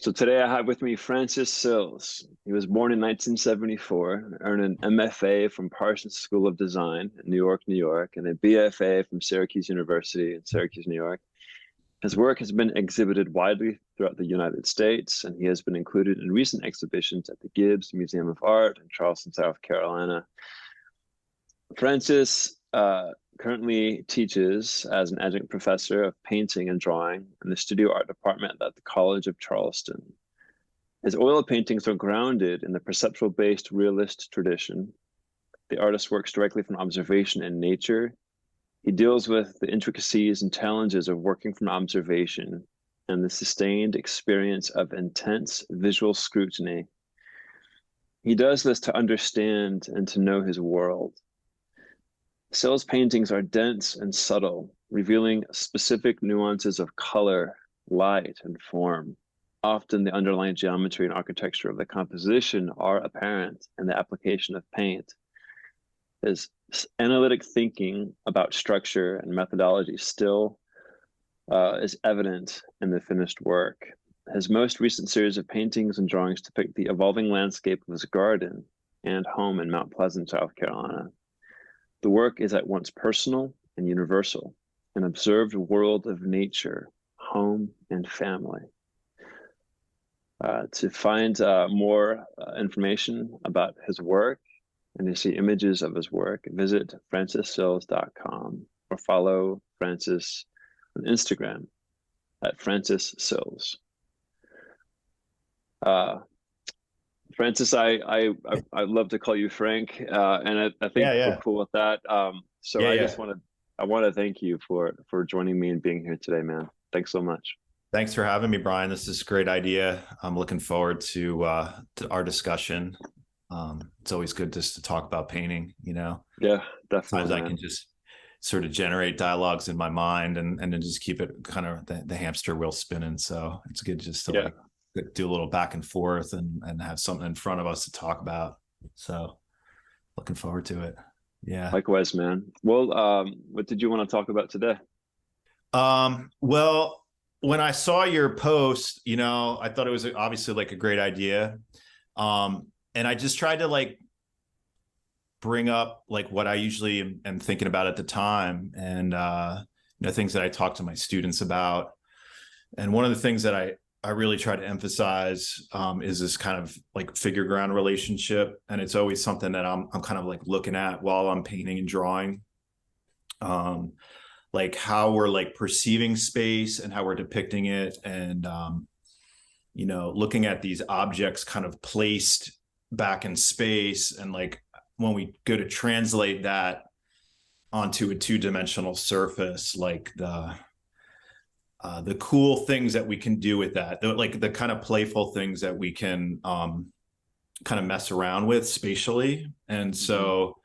So today I have with me Francis Sills. He was born in 1974, earned an MFA from Parsons School of Design in New York, New York, and a BFA from Syracuse University in Syracuse, New York. His work has been exhibited widely throughout the United States, and he has been included in recent exhibitions at the Gibbs Museum of Art in Charleston, South Carolina. Francis currently teaches as an adjunct professor of painting and drawing in the studio art department at the College of Charleston. His oil paintings are grounded in the perceptual-based realist tradition. The artist works directly from observation in nature. He deals with the intricacies and challenges of working from observation and the sustained experience of intense visual scrutiny. He does this to understand and to know his world. Sills' paintings are dense and subtle, revealing specific nuances of color, light, and form. Often the underlying geometry and architecture of the composition are apparent in the application of paint. His analytic thinking about structure and methodology still is evident in the finished work. His most recent series of paintings and drawings depict the evolving landscape of his garden and home in Mount Pleasant, South Carolina. The work is at once personal and universal, an observed world of nature, home, and family. To find more information about his work and to see images of his work, visit francissills.com or follow Francis on Instagram at Francis Sills. Francis, I love to call you Frank, and I think we're cool with that. So I want to thank you for joining me and being here today, man. Thanks so much. Thanks for having me, Brian. This is a great idea. I'm looking forward to our discussion. It's always good just to talk about painting, you know. Yeah, definitely. Sometimes I can just sort of generate dialogues in my mind and then just keep it kind of the hamster wheel spinning. So it's good just to do a little back and forth and have something in front of us to talk about. So looking forward to it. Yeah. Likewise, man. Well, what did you want to talk about today? Well, when I saw your post, you know, I thought it was obviously like a great idea. And I just tried to like bring up like what I usually am thinking about at the time and, you know, things that I talk to my students about. And one of the things that I really try to emphasize is this kind of like figure ground relationship. And it's always something that I'm kind of like looking at while I'm painting and drawing. Like how we're like perceiving space and how we're depicting it. And, you know, looking at these objects kind of placed back in space. And like when we go to translate that onto a two-dimensional surface, like the cool things that we can do with that, like the kind of playful things that we can kind of mess around with spatially. And so,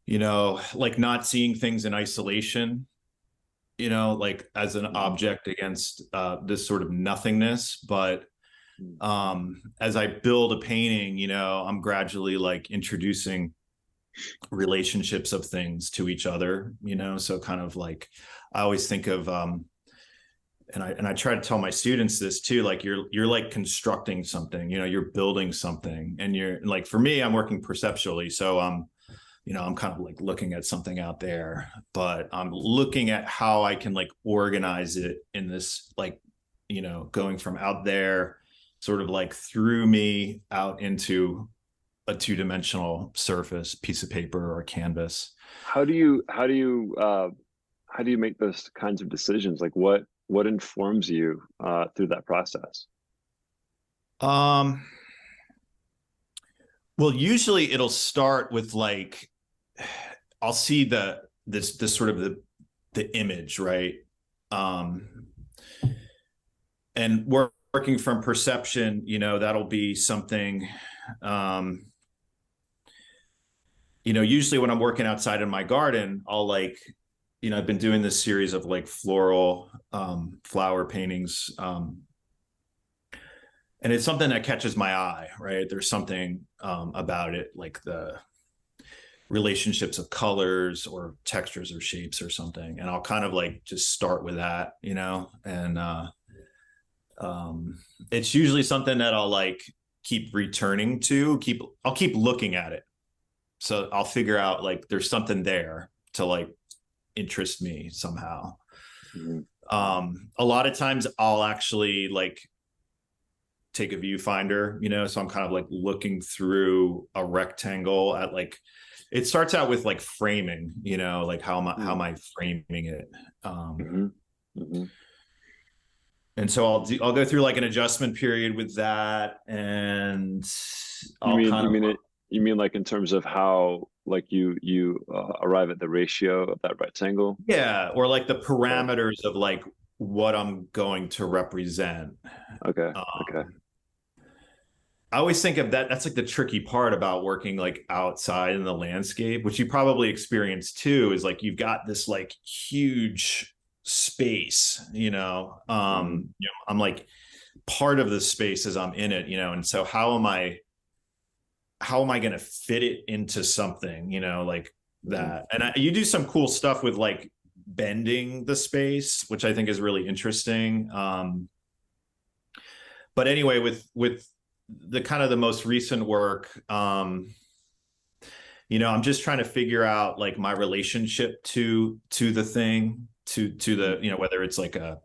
you know, like not seeing things in isolation, you know, like as an object against this sort of nothingness. But as I build a painting, you know, I'm gradually like introducing relationships of things to each other, you know, so kind of like I always think of and I try to tell my students this too, like you're like constructing something, you know, you're building something, and you're like, for me, I'm working perceptually. So you know, I'm kind of like looking at something out there, but I'm looking at how I can like organize it in this, like, you know, going from out there sort of like through me out into a two-dimensional surface, piece of paper or canvas. How do you make those kinds of decisions? Like what informs you through that process? Well, usually it'll start with like, I'll see this sort of the image, right? And working from perception, you know, that'll be something, you know, usually when I'm working outside in my garden, I'll like, you know, I've been doing this series of like floral flower paintings. And it's something that catches my eye, right? There's something about it, like the relationships of colors or textures or shapes or something. And I'll kind of like just start with that, you know, and It's usually something that I'll like keep returning to, I'll keep looking at it. So I'll figure out like there's something there to like interest me somehow. Mhm. A lot of times I'll actually like take a viewfinder, so I'm kind of like looking through a rectangle at like, it starts out with like framing, like how am I framing it? Um, Mhm. Mhm. and so I'll go through like an adjustment period with that, and You I'll mean kind you of, mean it you mean like in terms of how like you arrive at the ratio of that rectangle? yeah, or like the Okay. parameters of like what I'm going to represent. Okay. Okay. Um, I always think of that. That's like the tricky part about working like outside in the landscape, which you probably experience too, is like you've got this like huge space, Mhm. I'm like part of the space as I'm in it, and so how am I going to fit it into something, like Mhm. that. And you do some cool stuff with like bending the space, which I think is really interesting. But anyway, with the kind of the most recent work, I'm just trying to figure out like my relationship to the thing, to Mhm. the, whether it's like a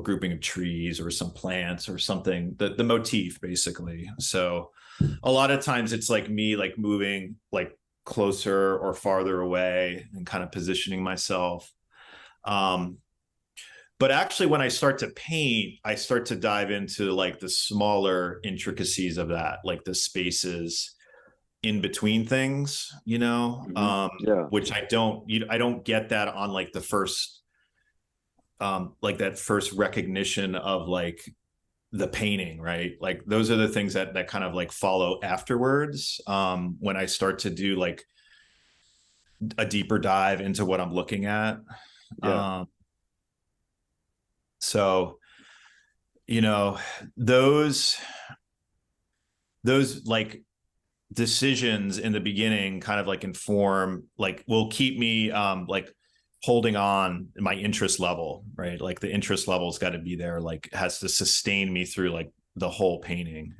grouping of trees or some plants or something, the motif basically. So a lot of times it's like me like moving like closer or farther away and kind of positioning myself. Um, but actually when I start to paint, I start to dive into like the smaller intricacies of that, like the spaces in between things, Mhm. Yeah. which I don't get that on like the first, like that first recognition of like the painting, right? Like those are the things that kind of like follow afterwards, when I start to do like a deeper dive into what I'm looking at. Yeah. Um, so you know those those like decisions in the beginning kind of like inform, like will keep me like holding on my interest level, right? Like the interest level's got to be there, like has to sustain me through like the whole painting.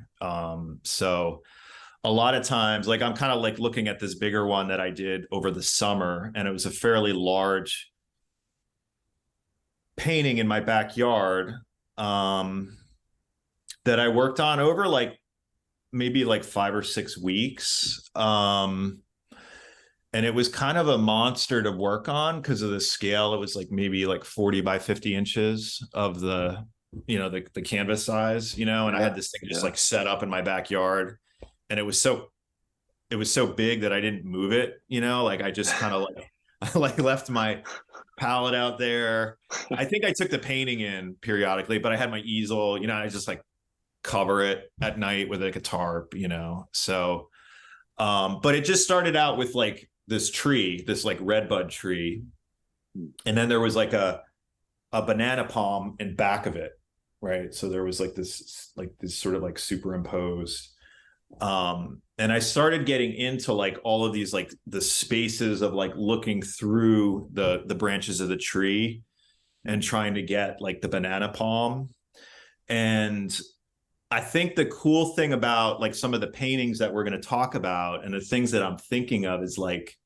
So a lot of times like I'm kind of like looking at this bigger one that I did over the summer, and it was a fairly large painting in my backyard, um that I worked on over like maybe like 5 or 6 weeks. And it was kind of a monster to work on because of the scale. It was like maybe like 40 by 50 inches of the canvas size, and I Yeah. had this thing just Yeah. like set up in my backyard, and it was so big that I didn't move it, like I just kind of like I like left my palette out there. I think I took the painting in periodically, but I had my easel, I just like cover it at night with like a tarp, so but it just started out with like this tree, this like redbud tree, and then there was like a banana palm in back of it, right? So there was like this sort of like superimposed. And I started getting into like all of these like the spaces of like looking through the branches of the tree and trying to get like the banana palm. And I think the cool thing about like some of the paintings that we're going to talk about and the things that I'm thinking of is like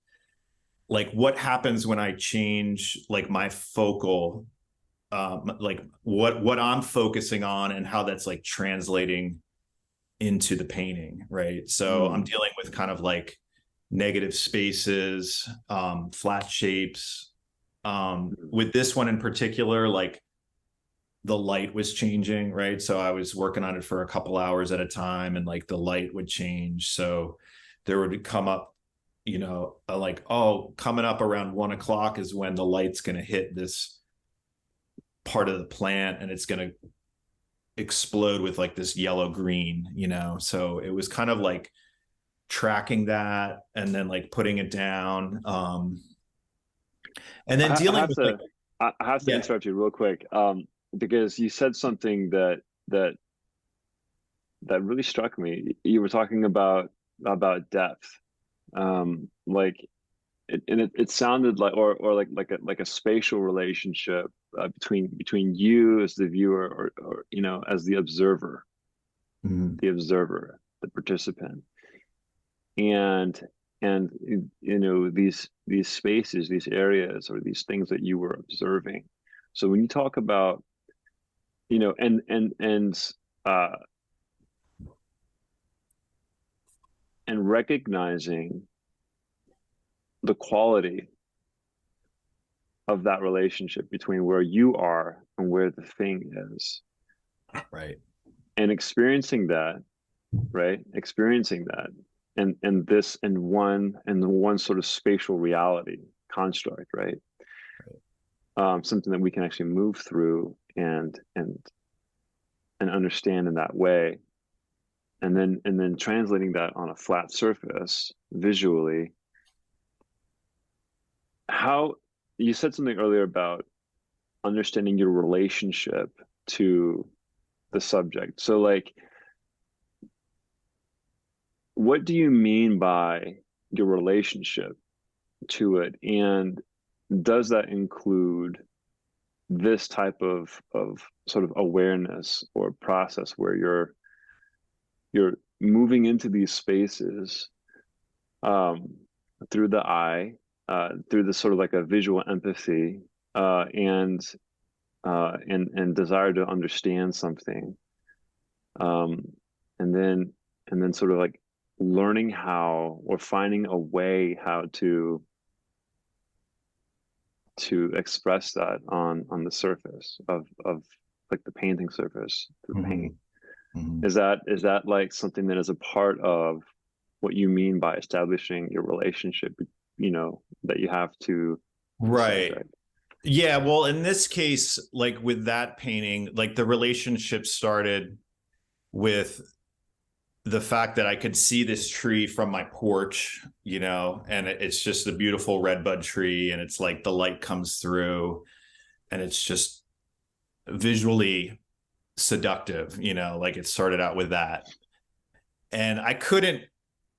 what happens when I change like my focal, like what I'm focusing on and how that's like translating into the painting, right? So I'm Mm. dealing with kind of like negative spaces, flat shapes. Mm. With this one in particular, like the light was changing, right? So I was working on it for a couple hours at a time, and like the light would change. So there would come up, like, oh, coming up around 1 o'clock is when the light's going to hit this part of the plant and it's going to explode with like this yellow green, So it was kind of like tracking that and then like putting it down. And then I dealing have with like, to I have to yeah, interrupt you real quick, because you said something that that really struck me. You were talking about depth. Like it sounded like, or like a spatial relationship between you as the viewer, or as Mhm. the observer, the participant, and and these spaces, these areas, or these things that you were observing. So when you talk about, uh and recognizing the quality of that relationship between where you are and where the thing is, Right. and experiencing that, right? Experiencing that, and this in one sort of spatial reality construct, right? Something that we can actually move through and understand in that way, and then translating that on a flat surface visually. How you said something earlier about understanding your relationship to the subject. So, like, what do you mean by your relationship to it? And does that include this type of sort of awareness or process where you're moving into these spaces, um, through the eye, through this sort of like a visual empathy, and desire to understand something, um, and then sort of like learning how, or finding a way how to express that on the surface of like the painting surface through paint. Mhm. Mhm. Is that like something that is a part of what you mean by establishing your relationship, that you have to the Right. subject? Yeah, well, in this case, like with that painting, like the relationship started with the fact that I could see this tree from my porch, and it's just a beautiful red bud tree, and it's like the light comes through, and it's just visually seductive, like it started out with that. And I couldn't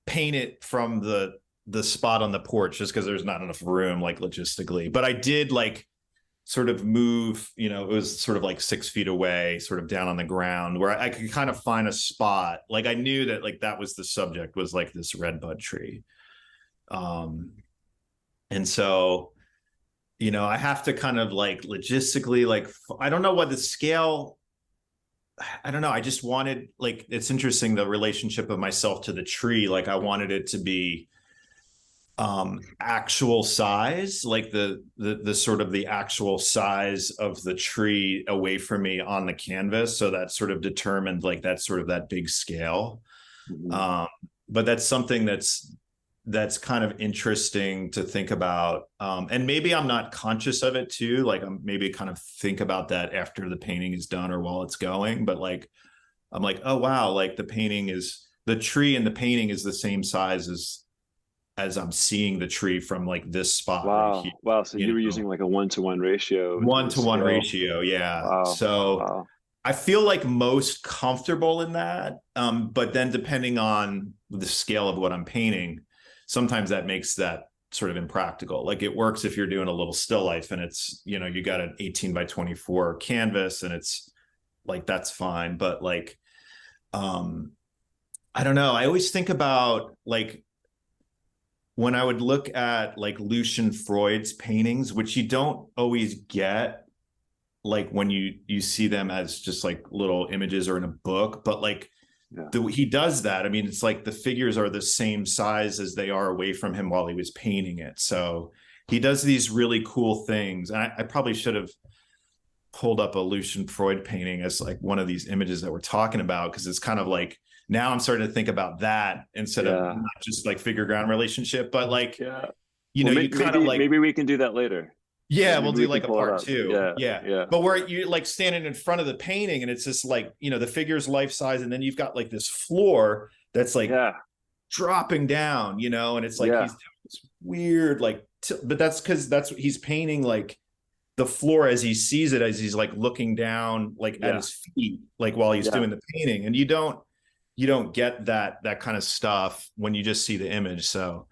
paint it from the spot on the porch just because there's not enough room, like logistically. But I did like sort of move, it was sort of like 6 feet away, sort of down on the ground where I could kind of find a spot. Like I knew that like that was the subject, was like this red bud tree. Um, and so, I have to kind of like logistically, like, I don't know what the scale, I don't know. I just wanted, like, it's interesting, the relationship of myself to the tree. Like I wanted it to be actual size, like the sort of the actual size of the tree away from me on the canvas, so that sort of determined like that sort of that big scale. Mhm. um but that's something that's kind of interesting to think about, and maybe I'm not conscious of it too, like I'm maybe kind of think about that after the painting is done or while it's going, but like I'm like, oh wow, like the tree in the painting is the same size as I'm seeing the tree from like this spot right here, Wow. So you you were know, using like a 1-to-1 ratio in terms one of to one scale. ratio. Yeah. Wow. So Wow. I feel like most comfortable in that. But then depending on the scale of what I'm painting, sometimes that makes that sort of impractical. Like it works if you're doing a little still life and it's, you got an 18 by 24 canvas and it's like, that's fine. But like, um, I don't know. I always think about like when I would look at like Lucian Freud's paintings, which you don't always get like when you see them as just like little images or in a book, but like Yeah. he does that. I mean, it's like the figures are the same size as they are away from him while he was painting it. So he does these really cool things. And I probably should have pulled up a Lucian Freud painting as like one of these images that we're talking about, because it's kind of like now I'm starting to think about that instead of Yeah. not just like figure ground relationship, but like, Yeah. Well, you kind of like, maybe we can do that later. yeah, we'll Maybe we do can like a pull it part up. two. Yeah. Yeah. Yeah. But where you're like standing in front of the painting and it's just like, the figure's life size. And then you've got like this floor that's like Yeah. dropping down, and it's like Yeah. he's doing this weird, like, but that's because that's what he's painting, like the floor as he sees it, as he's like looking down, like at Yeah. his feet, like while he's Yeah. doing the painting. And you don't get that kind of stuff when you just see the image. So,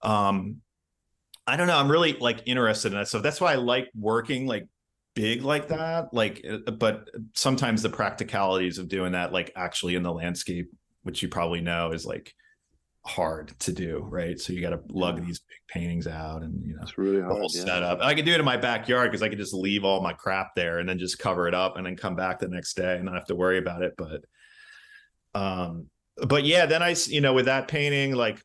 um, I don't know. I'm really like interested in that. So that's why I like working like big like that. Like, but sometimes the practicalities of doing that, like actually in the landscape, which you probably know is like hard to do, right? So you got to lug Yeah, these big paintings out and, it's really the whole hard. Yeah. setup. I could do it in my backyard because I could just leave all my crap there and then just cover it up and then come back the next day and not have to worry about it. Um, but yeah, then with that painting, like,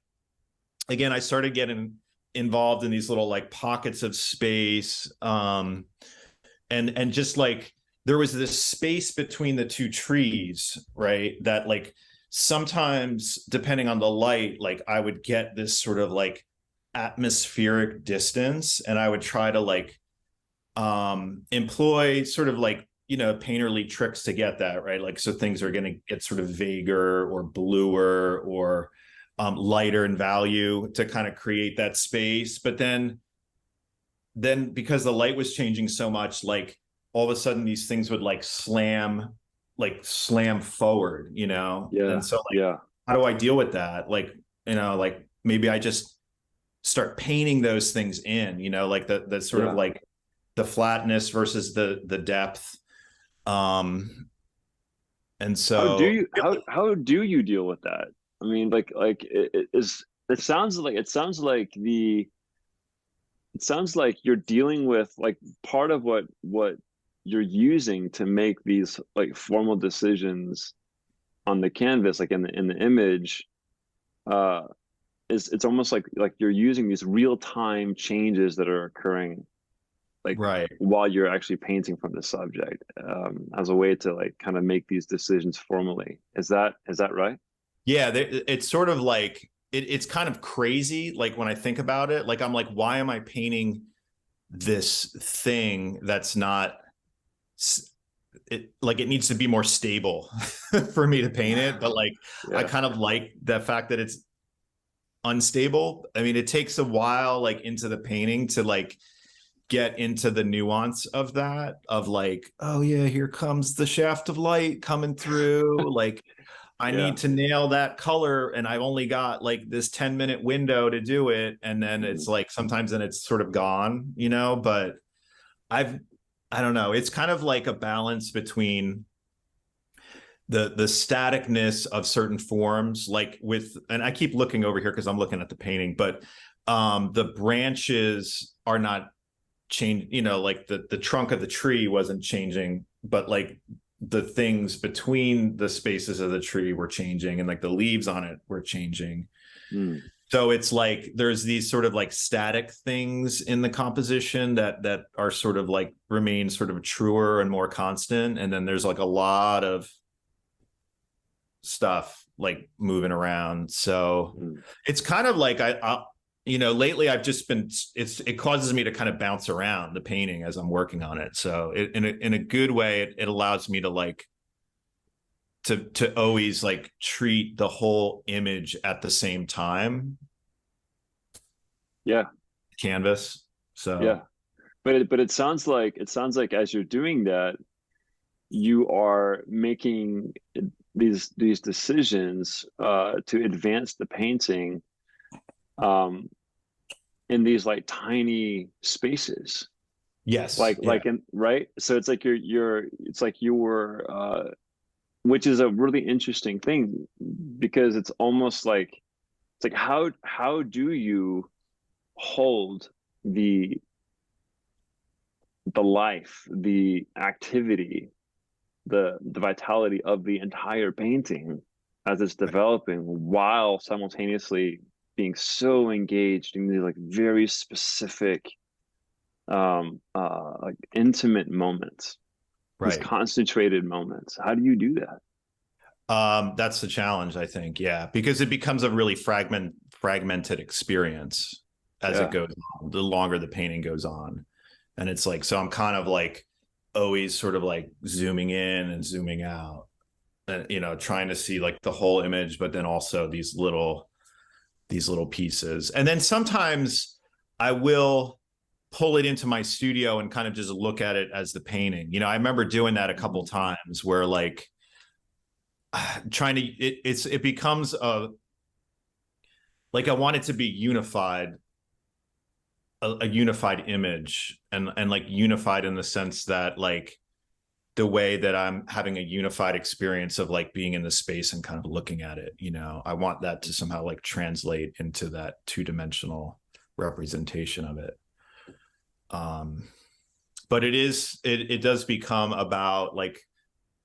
again, I started getting involved in these little like pockets of space. And just like there was this space between the two trees, right? That like sometimes depending on the light, like I would get this sort of like atmospheric distance and I would try to like employ sort of like painterly tricks to get that right, like so things are going to get sort of vaguer or bluer or lighter in value to kind of create that space. But then because the light was changing so much, like all of a sudden these things would like slam forward, Yeah. and so like Yeah. how do I deal with that? Like, like maybe I just start painting those things in, like the sort of Yeah. like the flatness versus the depth. Um, and so How do you deal with that? I mean, it sounds like it sounds like you're dealing with like part of what you're using to make these like formal decisions on the canvas, like in the image, uh, is it's almost like you're using these real time changes that are occurring like right. while you're actually painting from the subject, as a way to like kind of make these decisions formally. Is that right? Yeah, it's sort of like it's kind of crazy. Like when I think about it, like I'm like, why am I painting this thing that's not it, like it needs to be more stable for me to paint Yeah. it, but like I Yeah. kind of like the fact that it's unstable. I mean, it takes a while like into the painting to like get into the nuance of that, of like, oh yeah, here comes the shaft of light coming through, like I Yeah. need to nail that color and I've only got like this 10-minute window to do it. And then it's Mhm. like sometimes then it's sort of gone, but I've I don't know. It's kind of like a balance between the staticness of certain forms, like with, and I keep looking over here because I'm looking at the painting, but the branches are not changed, like the trunk of the tree wasn't changing, but like the things between the spaces of the tree were changing and like the leaves on it were changing. Mm. So it's like there's these sort of like static things in the composition that are sort of like remain sort of truer and more constant, and then there's like a lot of stuff like moving around. So Mm. it's kind of like lately I've just been it causes me to kind of bounce around the painting as I'm working on it. So in a good way, it allows me to like to always like treat the whole image at the same time, Yeah. canvas. Yeah. So But it sounds like as you're doing that, you are making these decisions to advance the painting, um, in these like tiny spaces, yes, like yeah, in right. So it's like you're it's like you were, which is a really interesting thing because it's almost like it's like how do you hold the life, the activity, the vitality of the entire painting as it's developing while simultaneously being so engaged in these like very specific, like intimate moments, these right. concentrated moments. How do you do that? That's the challenge, I think. Yeah, because it becomes a really fragmented experience as it Yeah. goes on, the longer the painting goes on. And it's like, so I'm kind of like always sort of like zooming in and zooming out and, trying to see like the whole image, but then also these little pieces. And then sometimes I will pull it into my studio and kind of just look at it as the painting. I remember doing that a couple Mhm. times where like trying to it becomes a like I want it to be unified a unified image, and like unified in the sense that like the way that I'm having a unified experience of like being in the space and kind of looking at it, you know, I want that to somehow like translate into that two-dimensional representation of it. Um, but it does become about like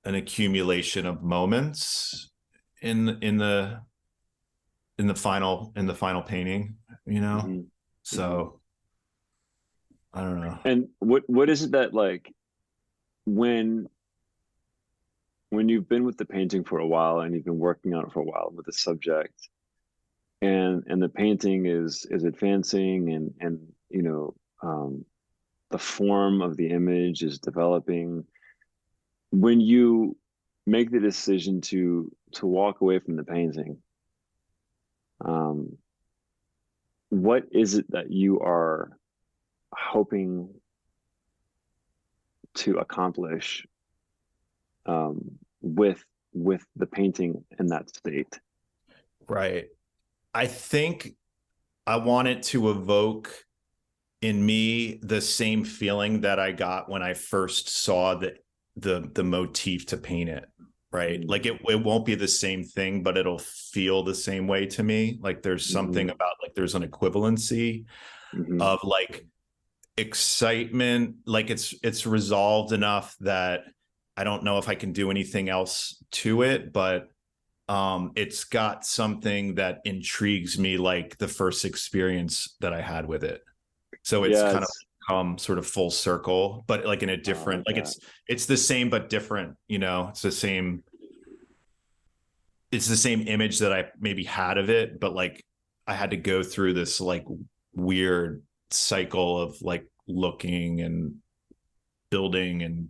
an accumulation of moments in the in the final painting, you know? Mm-hmm. Mm-hmm. So I don't know. And what is it that like when you've been with the painting for a while and you've been working on it for a while with the subject, and the painting is advancing, and you know, the form of the image is developing, when you make the decision to walk away from the painting, um, what is it that you are hoping to accomplish, with the painting in that state? Right. I think I want it to evoke in me the same feeling that I got when I first saw the motif to paint it. Right. Like it won't be the same thing, but it'll feel the same way to me. Like there's Mm-hmm. something about like there's an equivalency Mm-hmm. of like excitement, like it's resolved enough that I don't know if I can do anything else to it, but it's got something that intrigues me like the first experience that I had with it. So it's Yeah, kind of it's come sort of full circle, but like in a I different, like like that. it's the same but different, you know. It's the same image that I maybe had of it, but like I had to go through this like weird cycle of like looking and building and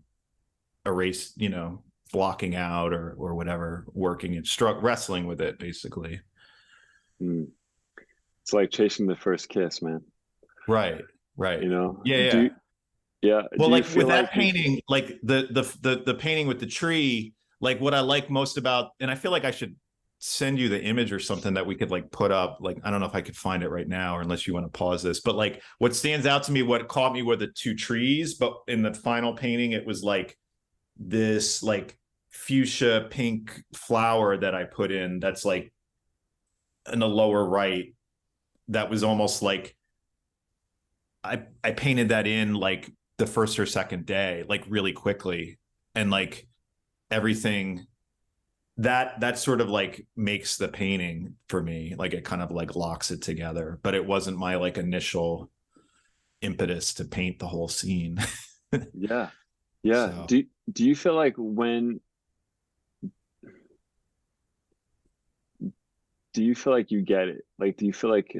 erase, you know, blocking out or whatever, working and wrestling with it basically. Mm. It's like chasing the first kiss, man. Right. Right. You know, Yeah. Yeah. Well, do you like feel with that like you've painting, like the painting with the tree, like what I like most about, and I feel like I should send you the image or something that we could like put up. Like I don't know if I could find it right now, or unless you want to pause this. But like what stands out to me, what caught me were the two trees. But in the final painting, it was like this like fuchsia pink flower that I put in. That's like in the lower right. That was almost like I painted that in like the first or second day, like really quickly, and like everything that sort of like makes the painting for me, like it kind of like locks it together. But it wasn't my like initial impetus to paint the whole scene. yeah, yeah. So Do you feel like do you feel like you get it? Like, do you feel like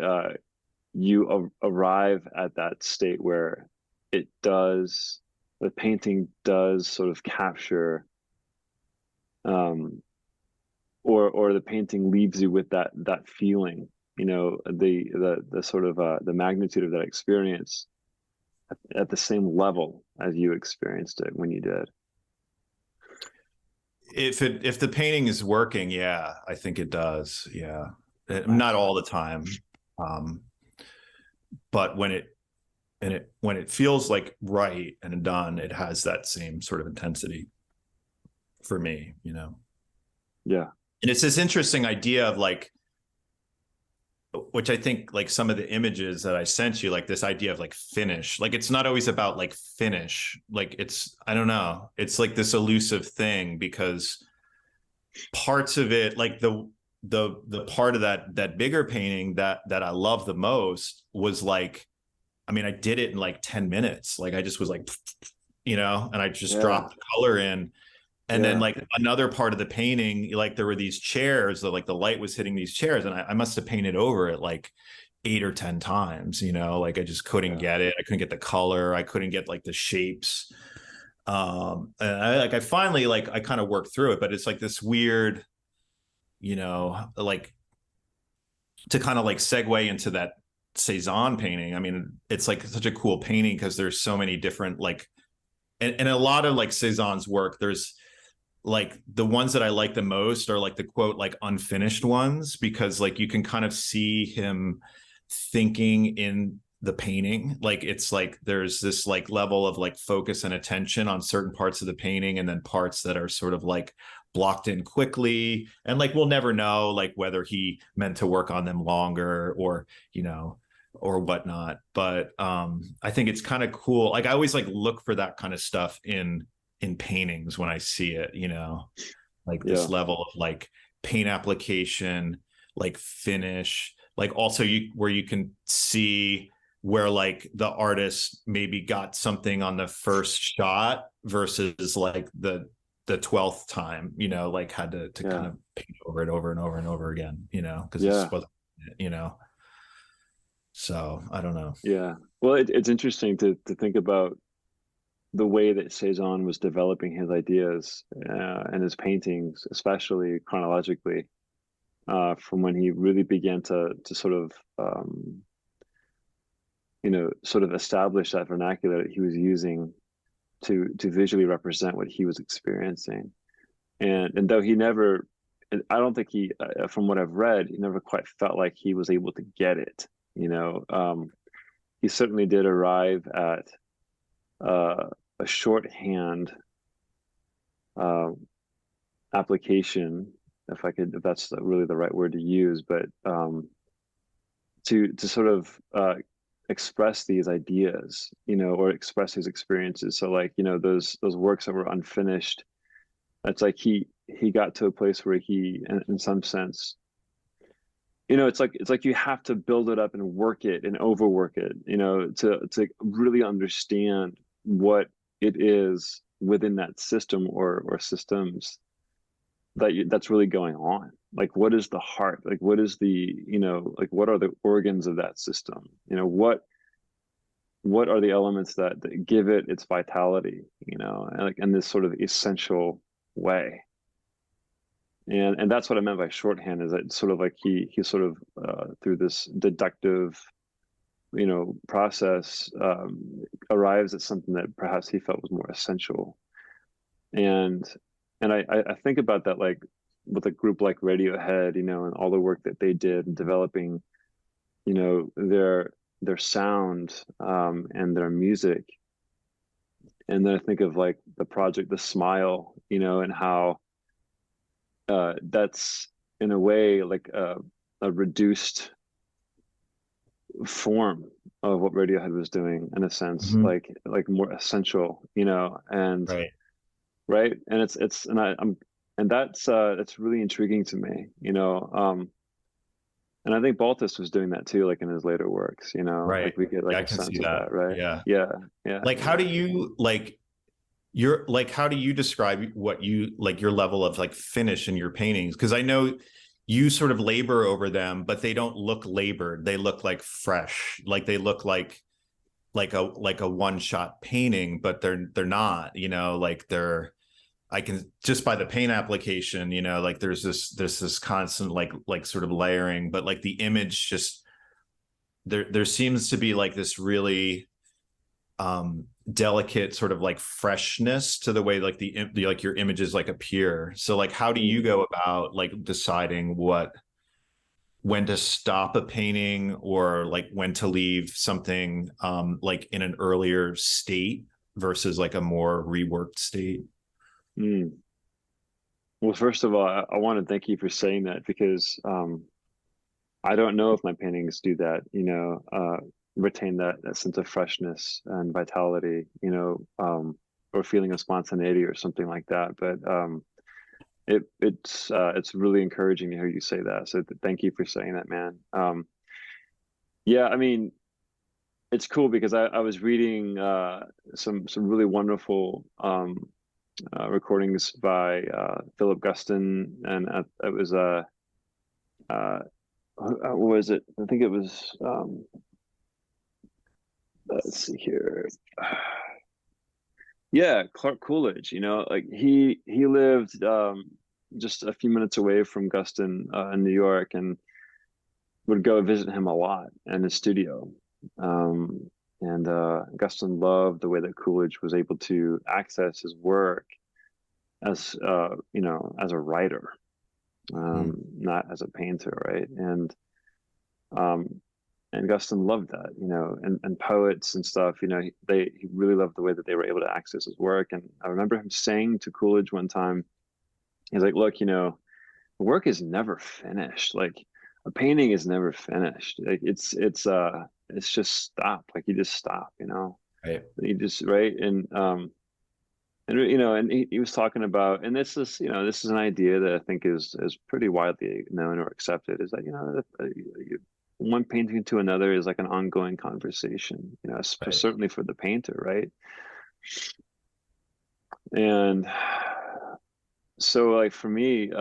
you arrive at that state where it does the painting does sort of capture, um or the painting leaves you with that feeling, you know, the sort of the magnitude of that experience at the same level as you experienced it when you did? if the painting is working, yeah, I think it does. Yeah. Not Nice. all the time. Um, but when it feels like right and done, it has that same sort of intensity for me, you know. Yeah. And it's this interesting idea of like, which I think like some of the images that I sent you, like this idea of like finish, like it's not always about like finish. Like it's, I don't know, it's like this elusive thing because parts of it, like the part of that bigger painting that I love the most was like, I mean, I did it in like 10 minutes. Like I just was like, you know, and I just Yeah. dropped the color in. And then Yeah. like another part of the painting, like there were these chairs that like the light was hitting these chairs, and I must have painted over it like 8 or 10 times, you know, like I just couldn't Yeah. get it. I couldn't get the color. I couldn't get like the shapes. And I finally like I kind of worked through it, but it's like this weird, you know, like to kind of like segue into that Cezanne painting. I mean, it's like such a cool painting because there's so many different like, and a lot of like Cezanne's work, there's like the ones that I like the most are like the quote like unfinished ones, because like you can kind of see him thinking in the painting. Like it's like there's this like level of like focus and attention on certain parts of the painting, and then parts that are sort of like blocked in quickly. And like we'll never know like whether he meant to work on them longer or, you know, or whatnot. But I think it's kind of cool. Like I always like look for that kind of stuff in paintings when I see it, you know, like this Yeah. level of like paint application, like finish, like also you where you can see where like the artist maybe got something on the first shot versus like the 12th time, you know, like had to kind Yeah. of paint over it over and over and over again, you know, because this Yeah. wasn't, you know. So I don't know. Yeah. Well, it's interesting to think about the way that Cezanne was developing his ideas and his paintings, especially chronologically, from when he really began to sort of sort of establish that vernacular that he was using to visually represent what he was experiencing. And though he never, and I don't think he, from what I've read, he never quite felt like he was able to get it. You know, he certainly did arrive at uh, a shorthand uh, application, if that's really the right word to use, but to sort of express these ideas, you know, or express his experiences. So like, you know, those works that were unfinished, it's like he got to a place where he, in some sense, you know, it's like you have to build it up and work it and overwork it, you know, to really understand what it is within that system or systems that's really going on. Like, what is the heart? Like, what is the, you know, like what are the organs of that system? You know, what are the elements that give it its vitality? You know, and like in this sort of essential way. And that's what I meant by shorthand, is that sort of like he sort of through this deductive, you know, process, arrives at something that perhaps he felt was more essential. And I think about that, like with a group like Radiohead, you know, and all the work that they did in developing, you know, their sound, and their music. And then I think of like the project The Smile, you know, and how that's in a way like a reduced form of what Radiohead was doing, in a sense, Mhm. like more essential, you know. And Right. right, and it's and I'm and that's really intriguing to me, you know. And I think Baltus was doing that too, like in his later works, you know, Right. like we get like Yeah, I a can see sense of that. that, right? Yeah. Yeah, yeah, Like how yeah. do you like you're like how do you describe what you like your level of like finish in your paintings? Because I know you sort of labor over them, but they don't look labored. They look like fresh. Like they look like a one shot painting, but they're not, you know, like they're I can just by the paint application, you know, like there's this constant like sort of layering, but like the image just there seems to be like this really delicate sort of like freshness to the way like the like your images like appear. So like how do you Mm. go about like deciding what when to stop a painting or like when to leave something like in an earlier state versus like a more reworked state? Mm. Well, first of all, I want to thank you for saying that, because I don't know if my paintings do that, you know, retain that sense of freshness and vitality, you know, or feeling of spontaneity or something like that. But it's really encouraging to hear you say that. So thank you for saying that, man. Yeah, I mean, it's cool because I was reading some really wonderful recordings by Philip Guston, and it was uh, what was it? I think it was let's see here. Yeah, Clark Coolidge, you know, like he lived just a few minutes away from Guston in New York, and would go visit him a lot in his studio. Um, and Guston loved the way that Coolidge was able to access his work as you know, as a writer, Mm. not as a painter, right? Um, and Guston loved that, and poets and stuff, he really loved the way that they were able to access his work. And I remember him saying to Coolidge one time, he's like, look, work is never finished. Like a painting is never finished. Like it's just stop. Like you just stop, Right. you just, right. And he was talking about, and this is an idea that I think is pretty widely known or accepted, is that, one painting to another is like an ongoing conversation, Right. certainly for the painter, right? And so like for me,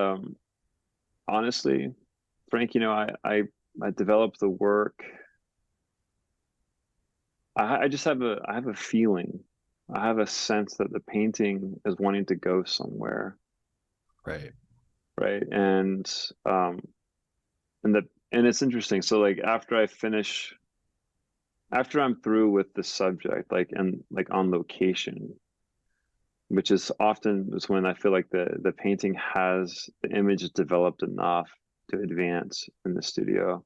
honestly, Frank, I developed the work. I just I have a feeling. I have a sense that the painting is wanting to go somewhere, Right. right? Um and the and it's interesting. So like after I'm through with the subject, like and like on location, which is when I feel like the painting has the image is developed enough to advance in the studio.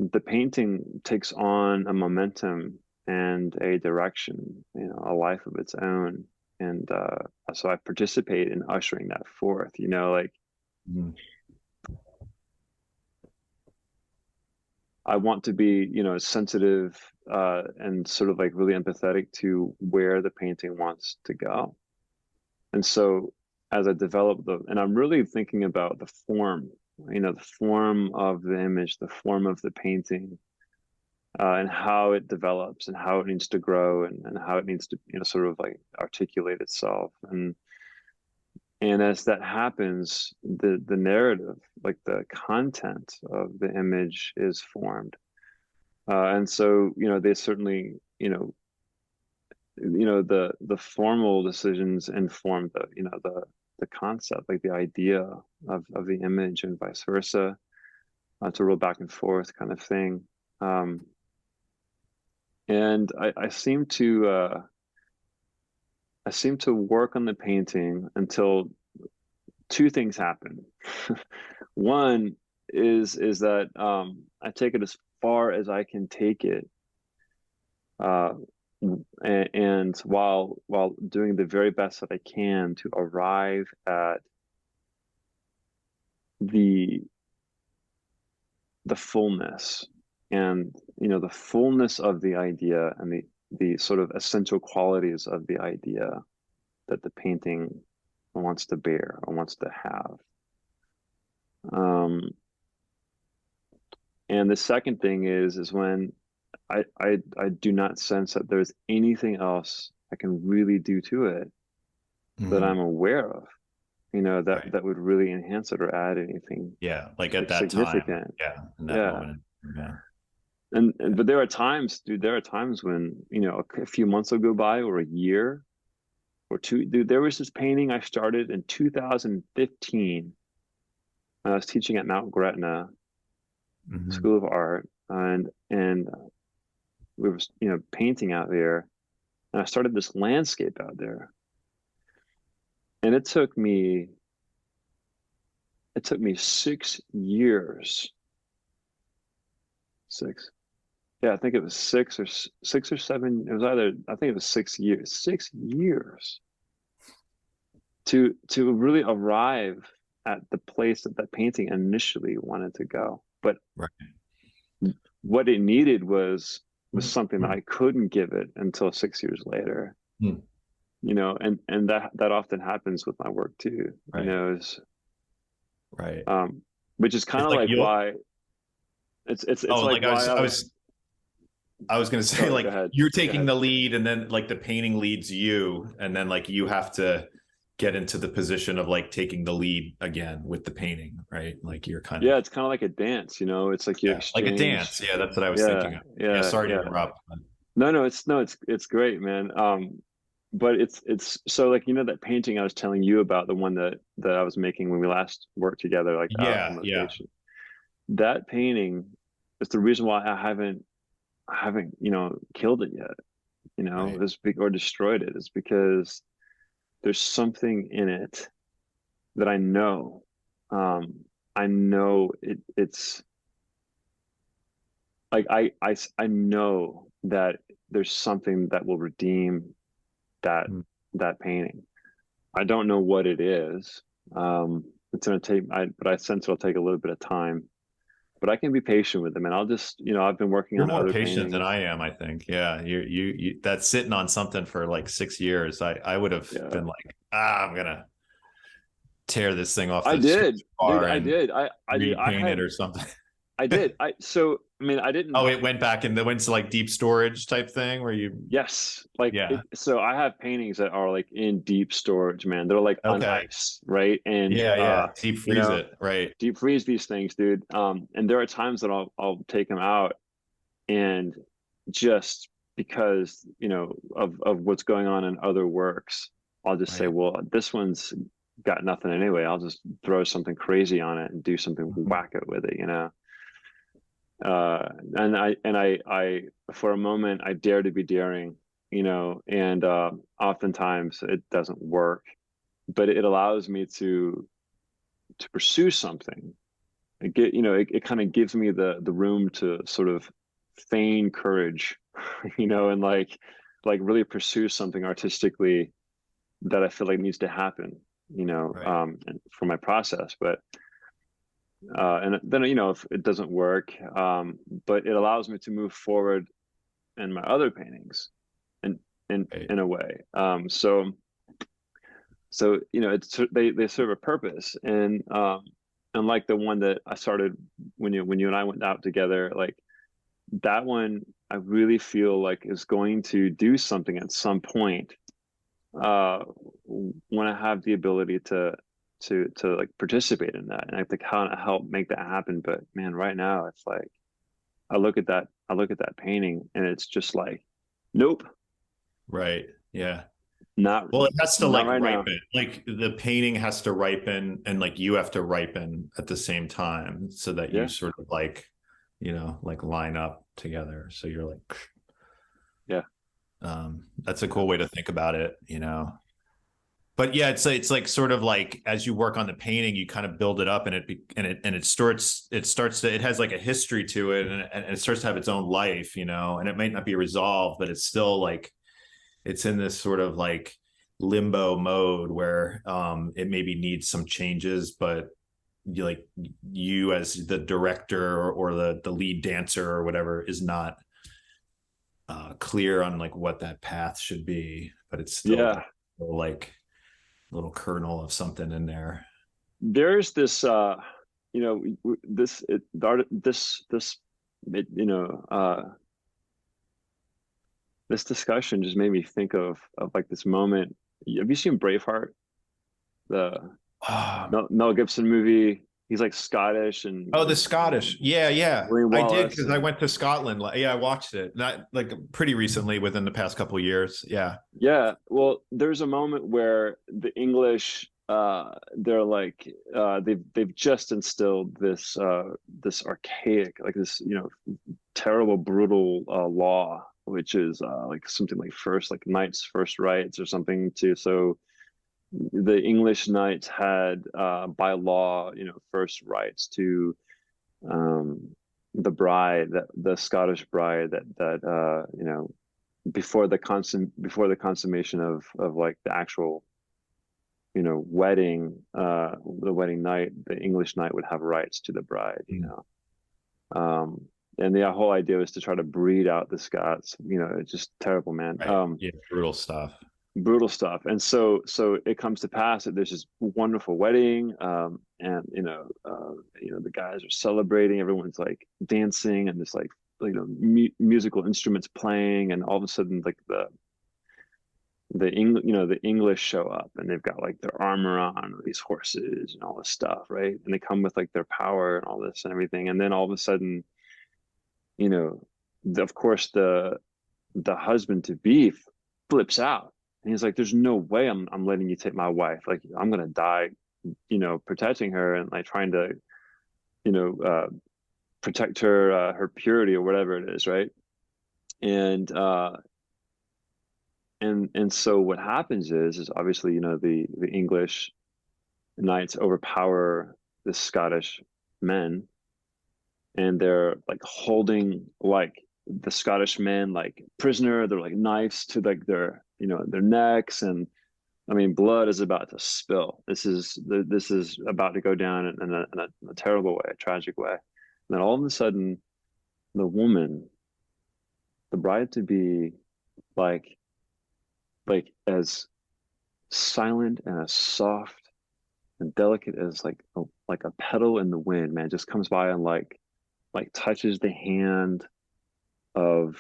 The painting takes on a momentum and a direction, a life of its own. And so I participate in ushering that forth, like Mhm. I want to be, sensitive and sort of like really empathetic to where the painting wants to go. And so as I develop and I'm really thinking about the form, the form of the image, the form of the painting, and how it develops and how it needs to grow and how it needs to, sort of like articulate itself. And as that happens, the narrative, like the content of the image is formed. And so, they certainly, the formal decisions inform the concept, like the idea of the image and vice versa. It's a real back and forth kind of thing. Um, and I seem to work on the painting until two things happen. One is that I take it as far as I can take it, uh, and while doing the very best that I can to arrive at the the fullness and the fullness of the idea and the sort of essential qualities of the idea that the painting wants to bear or wants to have. Um, and the second thing is when I do not sense that there's anything else I can really do to it that I'm Mhm. aware of, Right. that would really enhance it or add anything Yeah. Like at that time. significant. Yeah. In that Yeah. moment. Yeah. But there are times, dude, there are times when, a few months will go by or a year or two. Dude, there was this painting I started in 2015. I was teaching at Mount Gretna Hmm. School of Art, and we were, painting out there, and I started this landscape out there, and it took me 6 years, six, yeah, I think it was 6 or 7. It was either, I think it was 6 years, 6 years to really arrive at the place that that painting initially wanted to go. But Right. what it needed was something that I couldn't give it until 6 years later. Mhm. And that often happens with my work too, Right. is Right. um which is kind It's of like like you. why it's Oh, like like why I was I was gonna say, go like, ahead. you're Go taking ahead. the lead and then like the painting leads you, and then like you have to get into the position of like taking the lead again with the painting, right? Like you're kind of, Yeah, it's kind of like a dance, it's like you yeah, like a exchange. dance. Yeah, that's what I was Yeah, thinking of. Yeah, yeah, sorry to yeah. interrupt. No, it's great, man. But it's so like that painting I was telling you about, the one that I was making when we last worked together, like on Yeah, yeah, location. That painting is the reason why I haven't killed it yet, right. is or destroyed it, is because there's something in it that I know. I know it's like I know that there's something that will redeem that Mm. that painting. I don't know what it is. It's gonna take but I sense it'll take a little bit of time. But I can be patient with them, and I'll just, I've been working You're on more other patient than paintings. I am, I think. Yeah, you that's sitting on something for like 6 years. I would have Yeah. been like, I'm gonna tear this thing off I the scratch did, dude. bar I and did. I did. I repaint it had. or something. I did. So I mean, I Oh, didn't. it went back and it went to like deep storage type thing where you, Yes, like yeah. it. So I have paintings that are like in deep storage, man. They're like on Okay. ice, right? And Yeah, yeah. Deep you freeze know, it. Right. deep freeze these things, dude. And there are times that I'll take them out, and just because of what's going on in other works, I'll just say, Right. well, this one's got nothing anyway. I'll just throw something crazy on it and do something Mhm. whack it with it. And I for a moment I dare to be daring, and oftentimes it doesn't work, but it allows me to pursue something. It kind of gives me the room to sort of feign courage, and like really pursue something artistically that I feel like needs to happen, Right. for my process. But and then if it doesn't work, but it allows me to move forward in my other paintings, in Right. in a way. So it's they serve a purpose, and like the one that I started when you and I went out together, like that one, I really feel like is going to do something at some point, uh, when I have the ability to like participate in that, and I have to kind of help make that happen. But man, right now it's like I look at that painting, and it's just like, nope, Right. Yeah. not Well, it has to not like right now. ripen. Like the painting has to ripen and like you have to ripen at the same time so that you Yeah, sort of like, like line up together. So you're like, yeah, that's a yeah, cool way to think about it. But yeah, it's like sort of like as you work on the painting, you kind of build it up and it has like a history to it and it starts to have its own life, and it might not be resolved, but it's still like it's in this sort of like limbo mode where it maybe needs some changes, but you as the director or the lead dancer or whatever is not clear on like what that path should be, but it's still got yeah. like a little kernel of something in there. There's this, this it, the art, this, it, this discussion just made me think of like this moment. Have you seen Braveheart, the Um, Mel Gibson movie? He's like Scottish, oh, and the Scottish. Yeah, yeah. William I did Wallace, because I and went to Scotland. Yeah, I watched it. Not like pretty recently within the past couple of years. Yeah. yeah. Well, there's a moment where the English, they're like, they've just instilled this archaic, like this, terrible, brutal law, which is like something like first, like knights' first rights or something too. So the English knights had, by law, first rights to, um, the Scottish bride, before the consummation of like the actual, wedding, the wedding night, the English knight would have rights to the bride. Mm. And the whole idea was to try to breed out the Scots. It's just terrible, man. Right. Yeah. Brutal stuff. Brutal stuff. And so it comes to pass that there's this wonderful wedding, and the guys are celebrating, everyone's like dancing, and there's like, musical instruments playing, and all of a sudden, like the English show up, and they've got like their armor on, these horses and all this stuff, right? And they come with like their power and all this and everything, and then all of a sudden, you know of course, the husband to be flips out, and he's like, there's no way I'm letting you take my wife. Like, I'm gonna die, protecting her, and like trying to, you know protect her purity, or whatever it is, right? And uh and and so what happens is obviously, the English knights overpower the Scottish men, and they're like holding like the Scottish men like prisoner. They're like knives to like their, their necks, and I mean, blood is about to spill. This is about to go down in a terrible way, a tragic way. And then all of a sudden, the woman, the bride to be, like as silent and as soft and delicate as like a petal in the wind, man, just comes by and like touches the hand of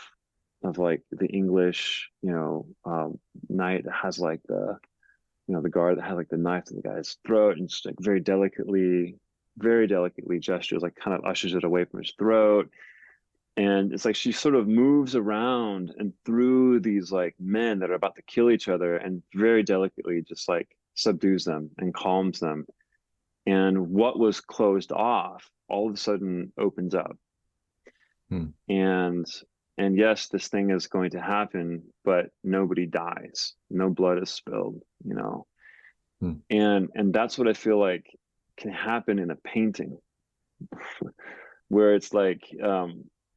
like the English, knight that has like the guard that has like the knife to the guy's throat, and just like very delicately gestures, like kind of ushers it away from his throat. And it's like she sort of moves around and through these like men that are about to kill each other, and very delicately just like subdues them and calms them. And what was closed off all of a sudden opens up. Hmm. And yes, this thing is going to happen, but nobody dies. No blood is spilled, Hmm. And that's what I feel like can happen in a painting, where it's like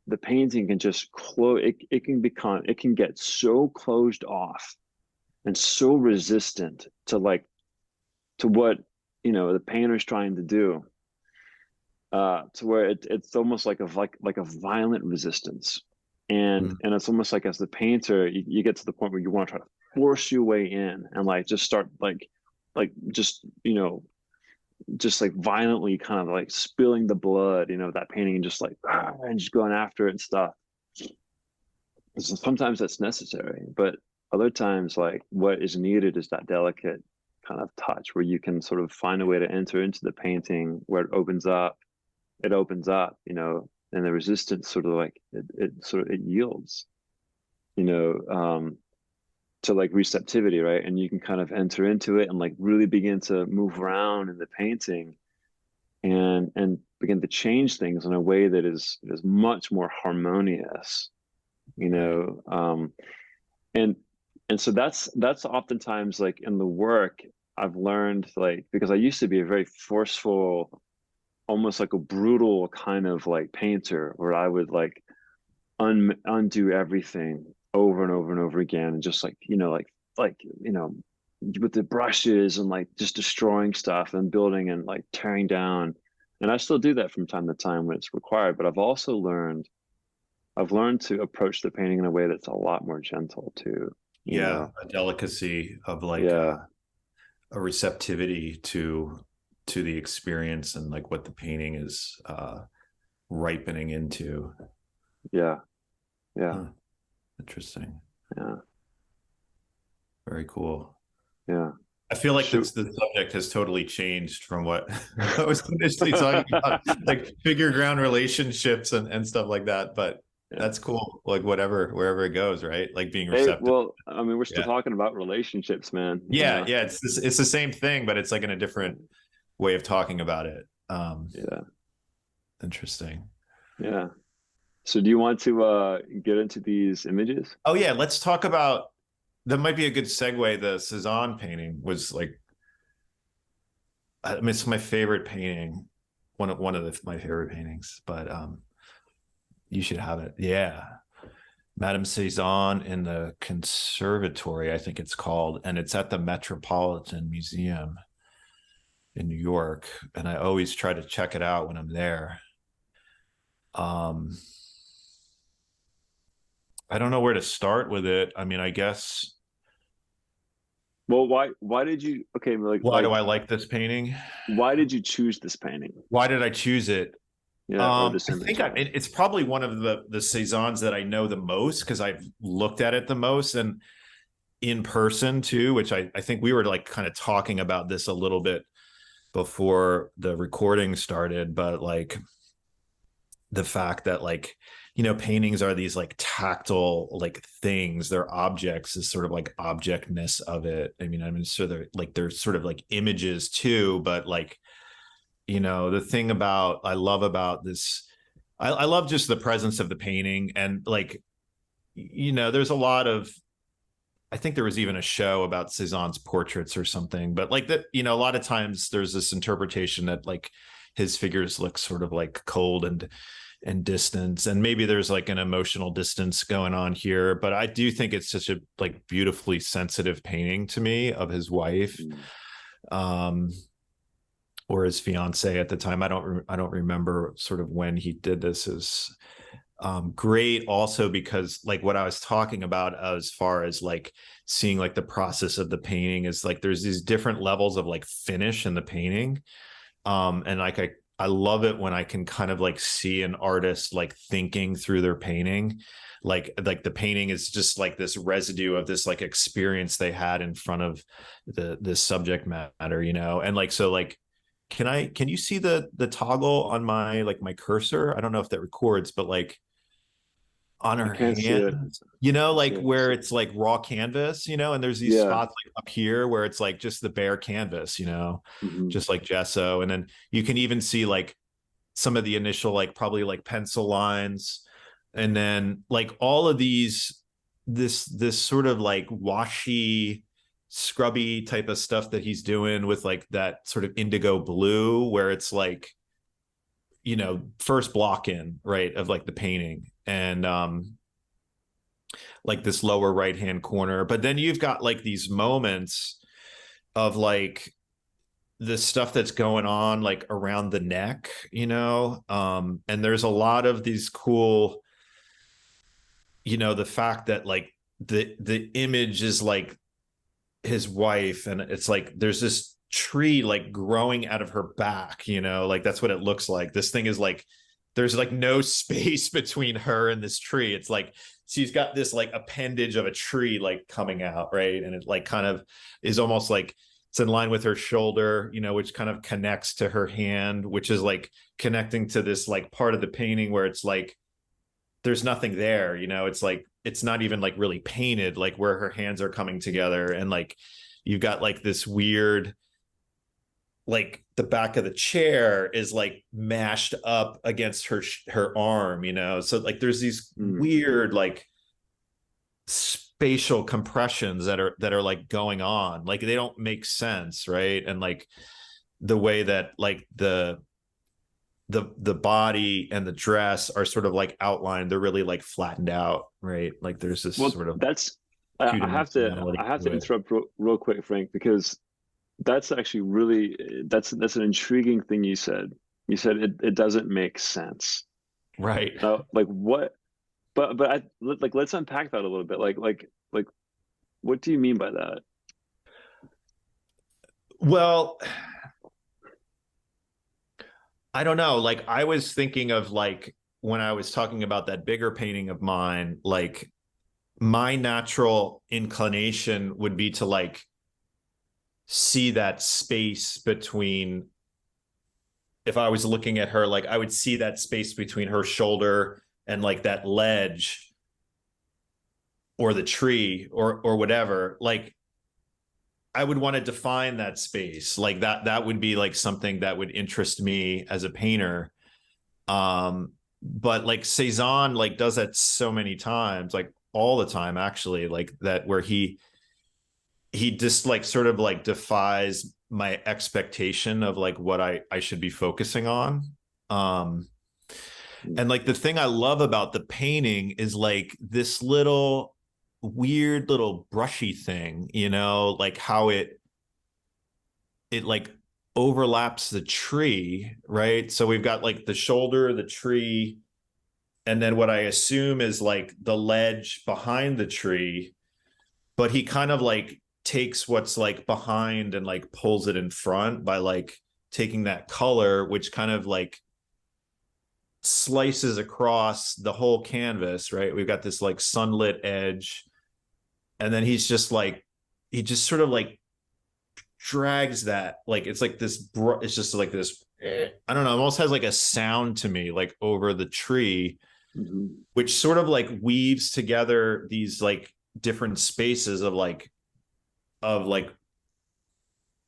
the painting can just close. It can get so closed off and so resistant to what the painter's trying to do, to where it's almost like a violent resistance. And Hmm. and it's almost like, as the painter, you get to the point where you want to try to force your way in and like just start just just like violently kind of like spilling the blood, that painting, and just like and just going after it and stuff. So sometimes that's necessary, but other times, like, what is needed is that delicate kind of touch where you can sort of find a way to enter into the painting where it opens up, and the resistance sort of like it yields, you know, um, to like receptivity, right? And you can kind of enter into it and like really begin to move around in the painting, and begin to change things in a way that is much more harmonious, you Right. know. And so that's oftentimes like in the work I've learned, like, because I used to be a very forceful, almost like a brutal kind of like painter, where I would like undo everything over and over and over again, and just like, with the brushes and like just destroying stuff and building and like tearing down. And I still do that from time to time when it's required, but I've learned to approach the painting in a way that's a lot more gentle too, you Yeah, know. a delicacy of like Yeah, a receptivity to the experience and like what the painting is ripening into. yeah, yeah, Huh, interesting. yeah, Very cool. yeah. I feel like Shoot. that's the subject has totally changed from what I was initially talking about, like figure ground relationships and stuff like that. But Yeah. that's cool. Like whatever, wherever it goes, right? Like being Hey, receptive. well, I mean, we're still Yeah. talking about relationships, man. Yeah. Yeah. It's the same thing, but it's like in a different way of talking about it. Yeah, Interesting. yeah. So do you want to get into these images? Oh yeah, let's talk about that might be a good segue. The Cezanne painting was like, I mean, it's my favorite painting, my favorite paintings, but you should have it. Yeah. Madame Cezanne in the Conservatory, I think it's called, and it's at the Metropolitan Museum in New York. And I always try to check it out when I'm there. Um, I don't know where to start with it. I mean, I guess Well, why did you, okay, why do I like this painting? why did you choose this painting? Why did I choose it? Yeah, or this I image think rather. it's probably one of the Cezannes that I know the most because I've looked at it the most and in person too, which I think we were like kind of talking about this a little bit before the recording started, but like the fact that like, paintings are these like tactile like things, they're objects is sort of like objectness of it. I mean, so they're sort of like images too, but like, the thing about I love about this, I love just the presence of the painting and like, there's a lot of, I think there was even a show about Cezanne's portraits or something, but like that, a lot of times there's this interpretation that like his figures look sort of like cold and and distance, and maybe there's like an emotional distance going on here, but I do think it's such a like beautifully sensitive painting to me of his wife, Mm. um or his fiance at the time. I don't remember sort of when he did this. Is great also because like what I was talking about as far as like seeing like the process of the painting is like there's these different levels of like finish in the painting. And like I love it when I can kind of like see an artist like thinking through their painting. Like the painting is just like this residue of this like experience they had in front of the subject matter, you know? And like so like can you see the toggle on my like my cursor? I don't know if that records, but like on I her can't see it. hand, you know, I see like it. I where see it. it's like raw canvas, you know, and there's these Yeah. spots like up here where it's like just the bare canvas, you know, Hmm. just like gesso. And then you can even see like some of the initial, like probably like pencil lines. And then like all of these, this sort of like washy, scrubby type of stuff that he's doing with like that sort of indigo blue, where it's like, you know, first block in, right, of like the painting. And like this lower right hand corner. But then you've got like these moments of like the stuff that's going on like around the neck, you know. And there's a lot of these cool, you know, the fact that like the image is like his wife, and it's like there's this tree like growing out of her back, you know, like that's what it looks like. This thing is like there's like no space between her and this tree. It's like she's got this like appendage of a tree like coming out, right? And it like kind of is almost like it's in line with her shoulder, you know, which kind of connects to her hand, which is like connecting to this like part of the painting where it's like there's nothing there, you know. It's like it's not even like really painted, like where her hands are coming together. And like you've got like this weird, like the back of the chair is like mashed up against her arm, you know. So like there's these Mm. weird like spatial compressions that are like going on, like they don't make sense, right? And like the way that like the body and the dress are sort of like outlined, they're really like flattened out, right? Like there's this Well, sort of that's two I dimensionality have to to it. interrupt real quick, Frank, because that's actually really that's an intriguing thing you said. You said it doesn't make sense. Right. Now, like what? Like let's unpack that a little bit. Like what do you mean by that? Well, I don't know. Like I was thinking of like when I was talking about that bigger painting of mine, like my natural inclination would be to like see that space between, if I was looking at her, like I would see that space between her shoulder and like that ledge or the tree or whatever. Like I would want to define that space. Like that would be like something that would interest me as a painter. But like Cezanne like does that so many times, like all the time actually, like that where he just like sort of like defies my expectation of like what I should be focusing on. Um and like the thing I love about the painting is like this little weird little brushy thing, you know, like how it like overlaps the tree, right? So we've got like the shoulder, the tree, and then what I assume is like the ledge behind the tree, but he kind of like takes what's like behind and like pulls it in front by like taking that color, which kind of like slices across the whole canvas, right? We've got this like sunlit edge, and then he's just like he just sort of like drags that, like it's like this it's just like this I don't know, almost has like a sound to me like over the tree, Hmm. which sort of like weaves together these like different spaces of like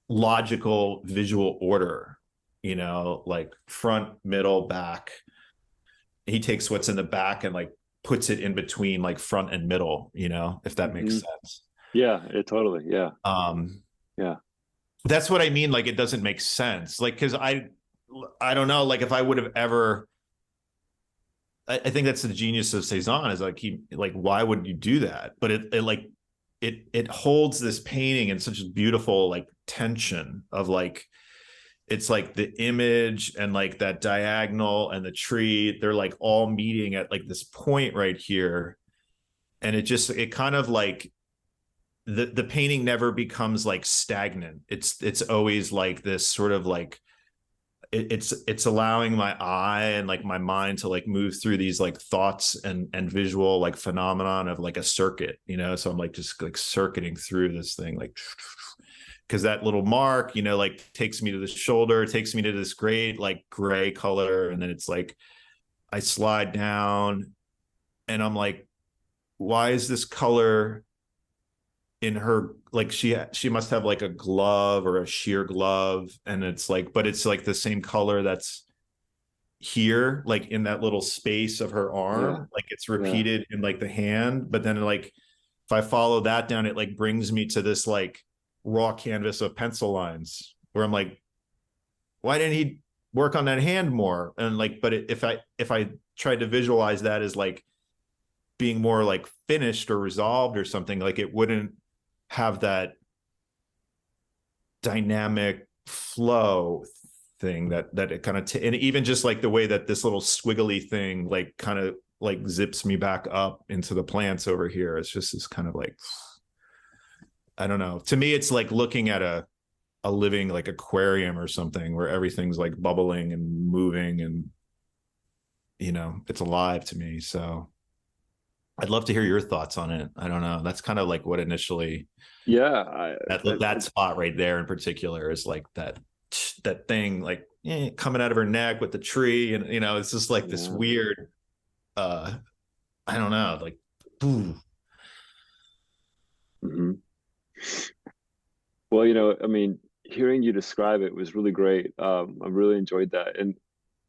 logical visual order, you know, like front, middle, back. He takes what's in the back and like puts it in between like front and middle, you know, if that makes Hmm. sense. Yeah, it totally. Yeah. um Yeah. that's what I mean, like it doesn't make sense, like because I don't know, like if I would have ever I think that's the genius of Cezanne, is like, why would you do that? But it holds this painting in such a beautiful like tension of like, it's like the image and like that diagonal and the tree, they're like all meeting at like this point right here. And it kind of like, the painting never becomes like stagnant. It's always like this sort of like, it's allowing my eye and like my mind to like move through these like thoughts and visual like phenomenon of like a circuit, you know. So I'm like just like circuiting through this thing, like, because that little mark, you know, like takes me to the shoulder, takes me to this great like gray color, and then it's like I slide down and I'm like, why is this color in her, like she must have like a glove or a sheer glove, and it's like, but it's like the same color that's here, like in that little space of her Yeah. arm, like it's Yeah. repeated in like the hand, but then like if I follow that down, it like brings me to this like raw canvas of pencil lines where I'm like, why didn't he work on that hand more? And like, but if I tried to visualize that as like being more like finished or resolved or something, like it wouldn't have that dynamic flow thing that it kind of and even just like the way that this little squiggly thing like kind of like zips me back up into the plants over here. It's just this kind of like, I don't know, to me it's like looking at a living like aquarium or something where everything's like bubbling and moving, and you know, it's alive to me. So I'd love to hear your thoughts on it. I don't know, that's kind of like what initially, Yeah. that spot right there in particular is like that thing like, coming out of her neck with the tree, and you know, it's just like this Yeah. weird, uh I don't know, like, ooh. Hmm. Well, I mean, hearing you describe it was really great. I really enjoyed that, and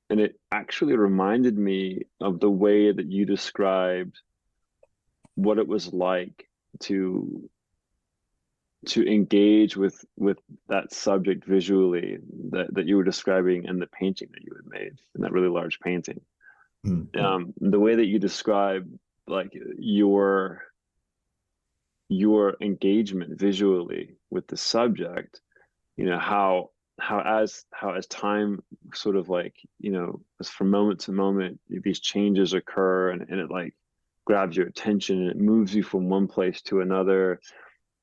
it actually reminded me of the way that you described what it was like to to engage with that subject visually that you were describing in the painting that you had made in that really large painting. The way that you describe like your engagement visually with the subject, how as time sort of like, as from moment to moment these changes occur, and it like grabs your attention and it moves you from one place to another,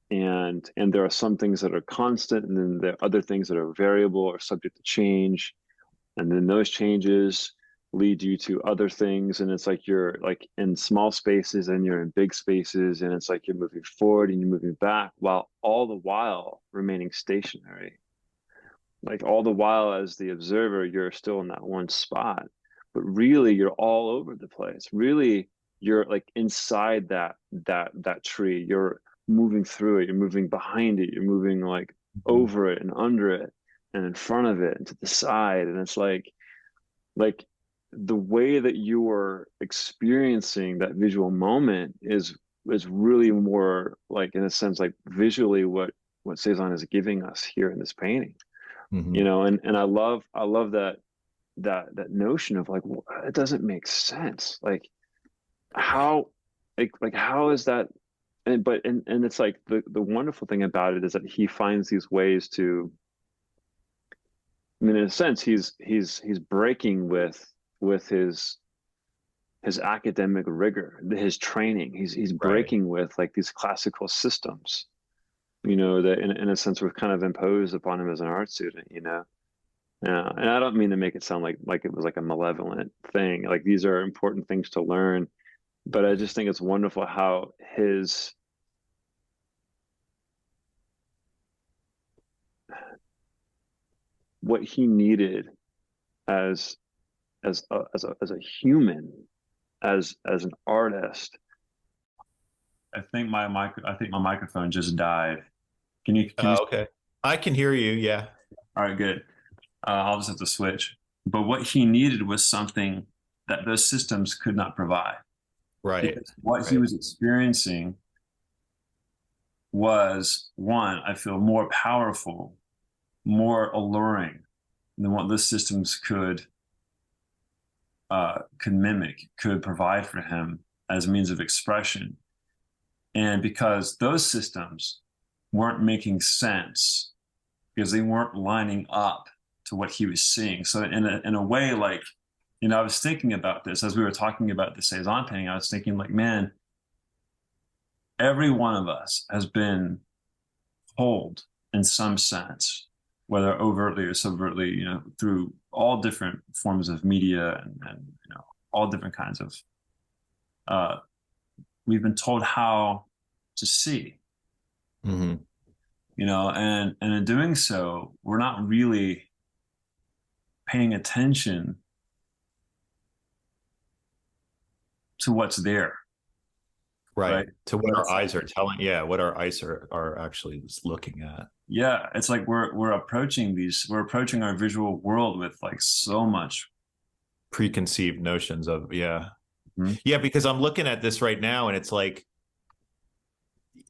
and there are some things that are constant, and then there are other things that are variable or subject to change, and then those changes lead you to other things, and it's like you're like in small spaces and you're in big spaces, and it's like you're moving forward and you're moving back while all the while remaining stationary, like all the while as the observer you're still in that one spot, but really you're all over the place. Really, you're like inside that tree. You're moving through it, you're moving behind it, you're moving like over it and under it and in front of it and to the side, and it's like the way that you are experiencing that visual moment is really more like, in a sense, like visually what Cezanne is giving us here in this painting. Mm-hmm. And I love that notion of like, well, it doesn't make sense, like how, like how is that? And it's like the wonderful thing about it is that he finds these ways to, I mean, in a sense, he's breaking with his academic rigor, his training. He's Right. breaking with like these classical systems, that in a sense were kind of imposed upon him as an art student. Yeah, and I don't mean to make it sound like it was like a malevolent thing. Like these are important things to learn, but I just think it's wonderful how his what he needed as as a human, as an artist. I think my microphone just died. Can you? Okay, I can hear you. Yeah. All right, good. I'll just have to switch. But what he needed was something that those systems could not provide, Right. because what he Right. was experiencing was, one, I feel, more powerful, more alluring than what those systems could could mimic, could provide for him as a means of expression. And because those systems weren't making sense, because they weren't lining up to what he was seeing. So in a way, like, I was thinking about this as we were talking about the Cezanne painting. I was thinking, like, man, every one of us has been told in some sense, whether overtly or subvertly, through all different forms of media and all different kinds of, we've been told how to see, Mm-hmm. and in doing so, we're not really paying attention to what's there. Right. Right. To what our eyes are telling. Yeah. What our eyes are actually looking at. Yeah. It's like we're approaching our visual world with like so much Preconceived notions of, yeah. Mm-hmm. Yeah. Because I'm looking at this right now and it's like,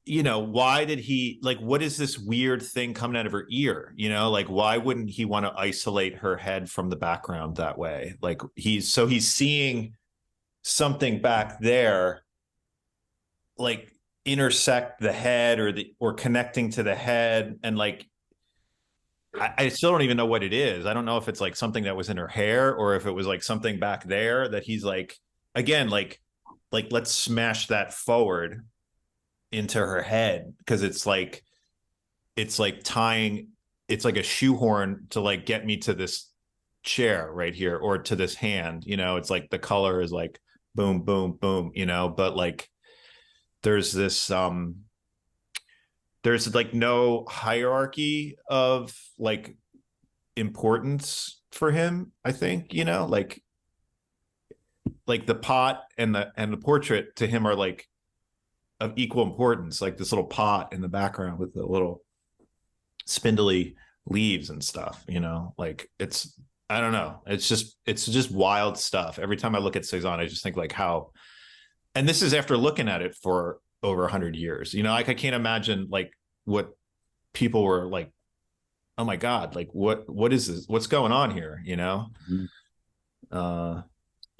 why did he, like, what is this weird thing coming out of her ear? Like, why wouldn't he want to isolate her head from the background that way? Like he's seeing something back there, like intersect the head or connecting to the head. And like, I still don't even know what it is. I don't know if it's like something that was in her hair or if it was like something back there that he's like, again, like let's smash that forward into her head. Cause it's like tying, it's like a shoehorn to like get me to this chair right here or to this hand, it's like the color is like boom, boom, boom, but like there's this, there's like no hierarchy of like importance for him, I think, like the pot and the portrait to him are like of equal importance, like this little pot in the background with the little spindly leaves and stuff, like it's, I don't know, it's just wild stuff. Every time I look at Cezanne, I just think like how, and this is after looking at it for over 100 years, like I can't imagine like what people were like, oh my God, like what is this? What's going on here? Mm-hmm. Uh,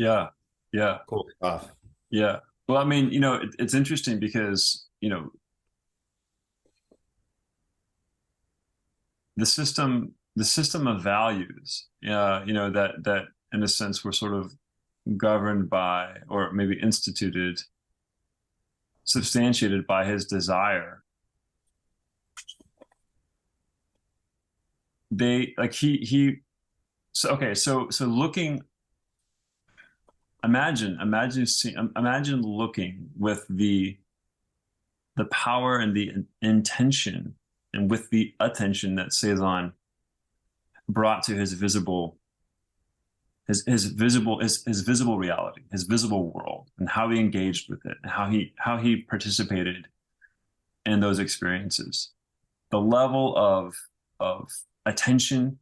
Yeah. Yeah. cool stuff. Yeah. Well, I mean, it's interesting because, the system of values, that in a sense were sort of governed by, or maybe instituted, substantiated by his desire. They like so okay, so looking, imagine looking with the power and the intention and with the attention that Cezanne brought to his visible reality, his visible world, and how he engaged with it, and how he participated in those experiences. The level of attention,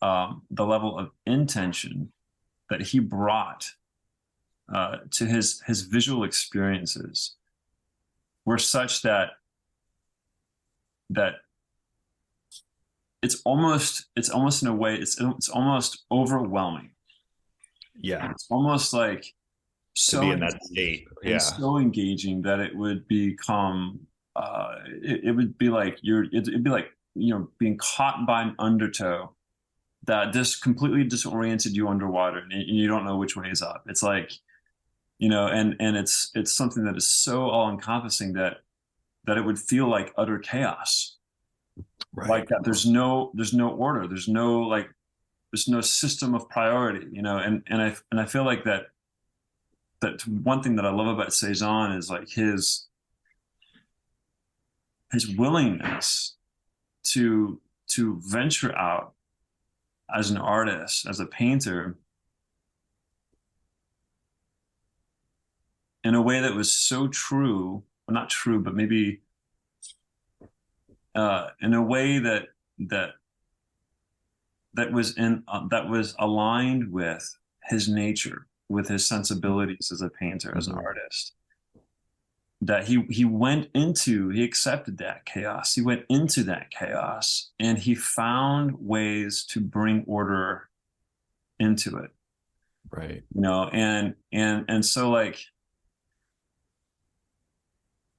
the level of intention that he brought to his visual experiences were such that it's almost in a way, it's almost overwhelming. Yeah. It's almost like To so be in that state. Yeah. so engaging that it would become it would be like it'd be like being caught by an undertow that just completely disoriented you underwater, and you don't know which way is up. It's like, and it's something that is so all encompassing that it would feel like utter chaos. Right. Like that there's no order, there's no system of priority, and I feel like that one thing that I love about Cezanne is like his willingness to venture out as an artist, as a painter, in a way that was so true, well, not true, but maybe in a way that was aligned with his nature, with his sensibilities as a painter, as an artist. That he accepted that chaos. He went into that chaos and he found ways to bring order into it. Right. you know, and so like,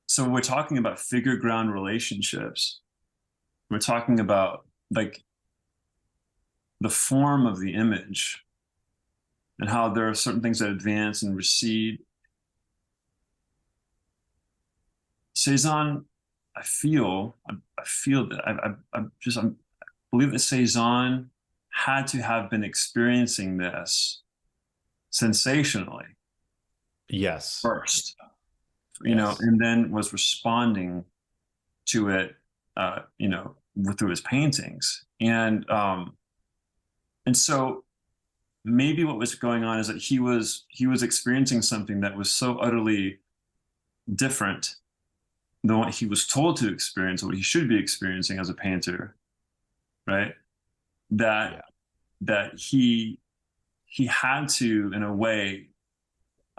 so we're talking about figure ground relationships. We're talking about like the form of the image and how there are certain things that advance and recede. Cezanne, I feel that I believe that Cezanne had to have been experiencing this sensationally Yes. first, you know, Yes. and then was responding to it, you know, through his paintings. And so maybe what was going on is that he was experiencing something that was so utterly different than what he was told to experience, what he should be experiencing as a painter, right? That Yeah. that he had to, in a way,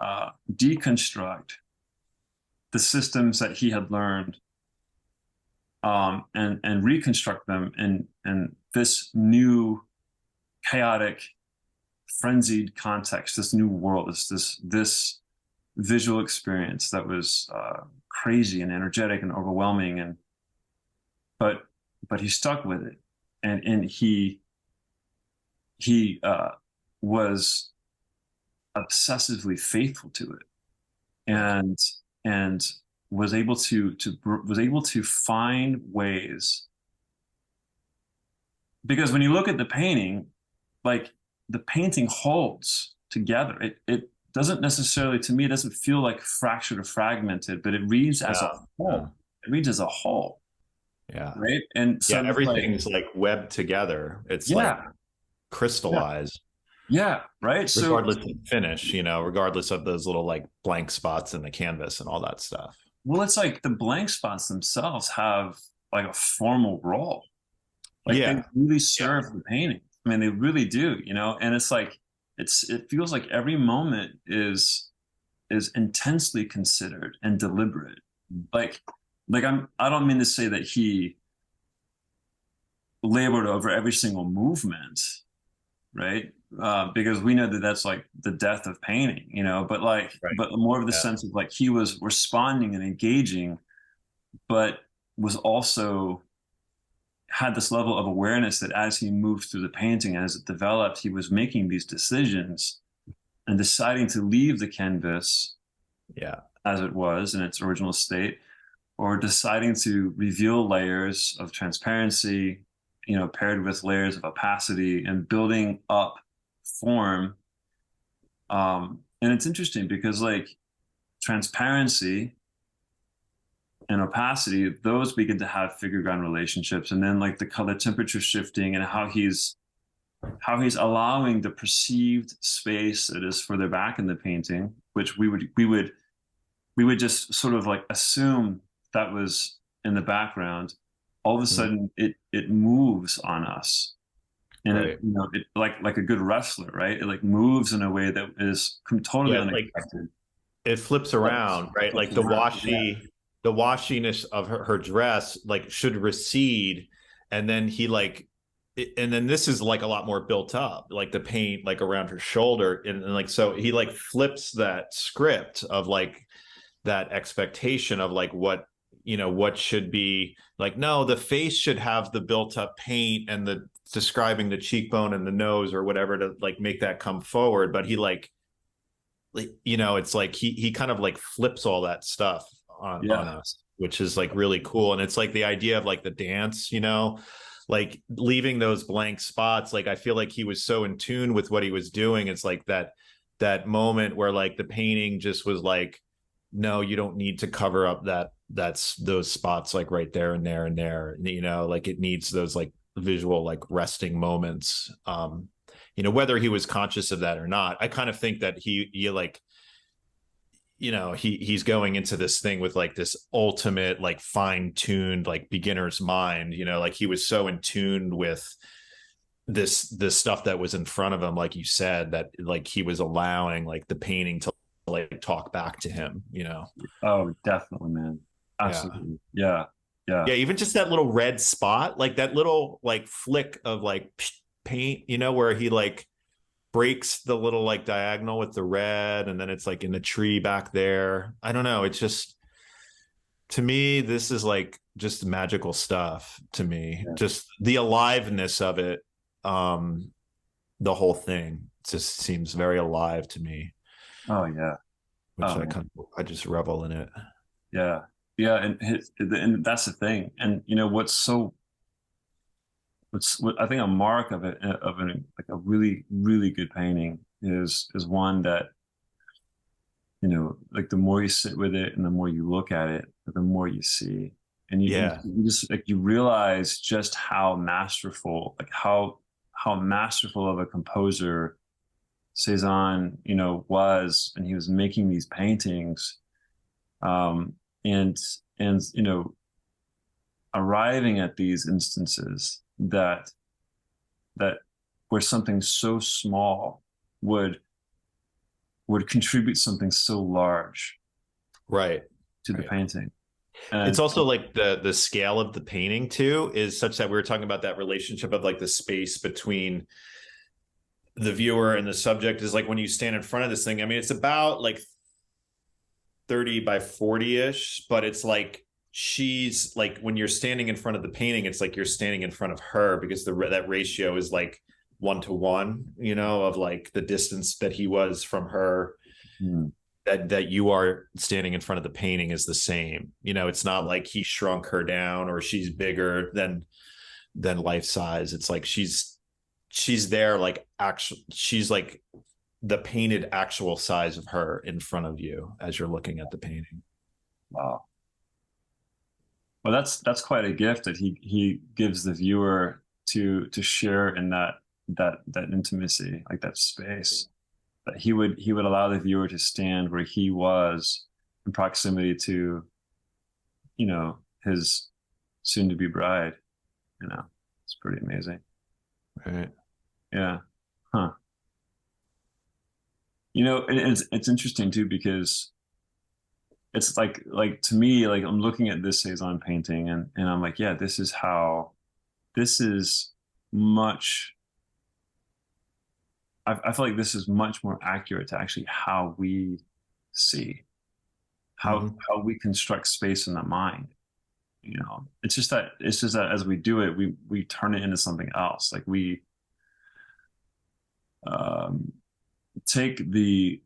deconstruct the systems that he had learned, and reconstruct them in this new chaotic, frenzied context, this new world, this visual experience that was crazy and energetic and overwhelming, and but he stuck with it, and he was obsessively faithful to it, Right. and was able to find ways, because when you look at the painting, like, the painting holds together. It doesn't necessarily, to me, it doesn't feel like fractured or fragmented, but it reads as a Yeah. Yeah. whole. It reads as a whole, Yeah. right? And Yeah. so it's like, Everything's like webbed together. It's like yeah, yeah, crystallized, yeah, right. So, regardless of finish, regardless of those little like blank spots in the canvas and all that stuff. well, it's like the blank spots themselves have like a formal role. Like, they Yeah. really Yeah. serve the painting. I mean, they really do, you know. And it's like, it feels like every moment is intensely considered and deliberate. Like, I don't mean to say that he labored over every single movement, right? Because we know that that's like the death of painting, you know. But like, Right. but more of the Yeah. sense of like he was responding and engaging, but was also had this level of awareness that as he moved through the painting, as it developed, he was making these decisions and deciding to leave the canvas Yeah. as it was in its original state, or deciding to reveal layers of transparency, you know, paired with layers of opacity, and building up form. And it's interesting because, like, transparency and opacity, those begin to have figure ground relationships, and then like the color temperature shifting and how he's allowing the perceived space that is further back in the painting, which we would just sort of like assume that was in the background. All of a Mhm. sudden, it moves on us, and it, Right. you know, it like a good wrestler, right? It like moves in a way that is totally Yeah. Like unexpected. it flips Flips, around, right? flips Like around. Yeah, the washiness of her dress like should recede, and then and then this is like a lot more built up, like the paint like around her shoulder, and like so he like flips that script of like that expectation of like what should be like, no, the face should have the built up paint and the describing the cheekbone and the nose or whatever to like make that come forward, but he it's like he kind of like flips all that stuff on yeah, us, which is like really cool. And it's like the idea of like the dance, like leaving those blank spots. Like I feel like he was so in tune with what he was doing. It's like that moment where like the painting just was like, no, you don't need to cover up that's those spots like right there and there and there. Like it needs those like visual like resting moments. Whether he was conscious of that or not. I kind of think that he like, he's going into this thing with like this ultimate like fine-tuned like beginner's mind, like he was so in tune with this stuff that was in front of him, like you said, that like he was allowing like the painting to like talk back to him. oh, definitely, man, Yeah. absolutely, yeah, yeah, Yeah, even just that little red spot, like that little like flick of like paint, where he like breaks the little like diagonal with the red, and then it's like in the tree back there. I don't know. It's just, to me, this is like just magical stuff to me. Yeah. Just the aliveness of it. The whole thing just seems very alive to me. Oh yeah. Which I just revel in it. Yeah. Yeah. And that's the thing. And you know, what I think a mark of it, like a really, really good painting is one that, you know, like the more you sit with it and the more you look at it, the more you see. And you just like, you realize just how masterful, like how masterful of a composer Cezanne, you know, was, and he was making these paintings, and you know, arriving at these instances that where something so small would contribute something so large, right, to the painting. And it's also like the scale of the painting too is such that we were talking about that relationship of like the space between the viewer and the subject is like when you stand in front of this thing. I mean, it's about like 30 by 40-ish, but it's like she's like, when you're standing in front of the painting, it's like you're standing in front of her, because that ratio is like 1-to-1, you know, of like the distance that he was from her, that you are standing in front of the painting is the same. You know, it's not like he shrunk her down or she's bigger than life size. It's like she's there, like actually she's like the painted actual size of her in front of you as you're looking at the painting. Wow. Well, that's quite a gift that he gives the viewer to share in that intimacy, like that space, that he would allow the viewer to stand where he was in proximity to, you know, his soon to be bride. You know, it's pretty amazing. Right. Yeah. Huh. You know, it's interesting too, because it's like to me, like I'm looking at this Cezanne painting and I'm like, yeah, this is much, I feel like this is much more accurate to actually how we see, how we construct space in the mind. You know, it's just that as we do it, we turn it into something else. Like we take the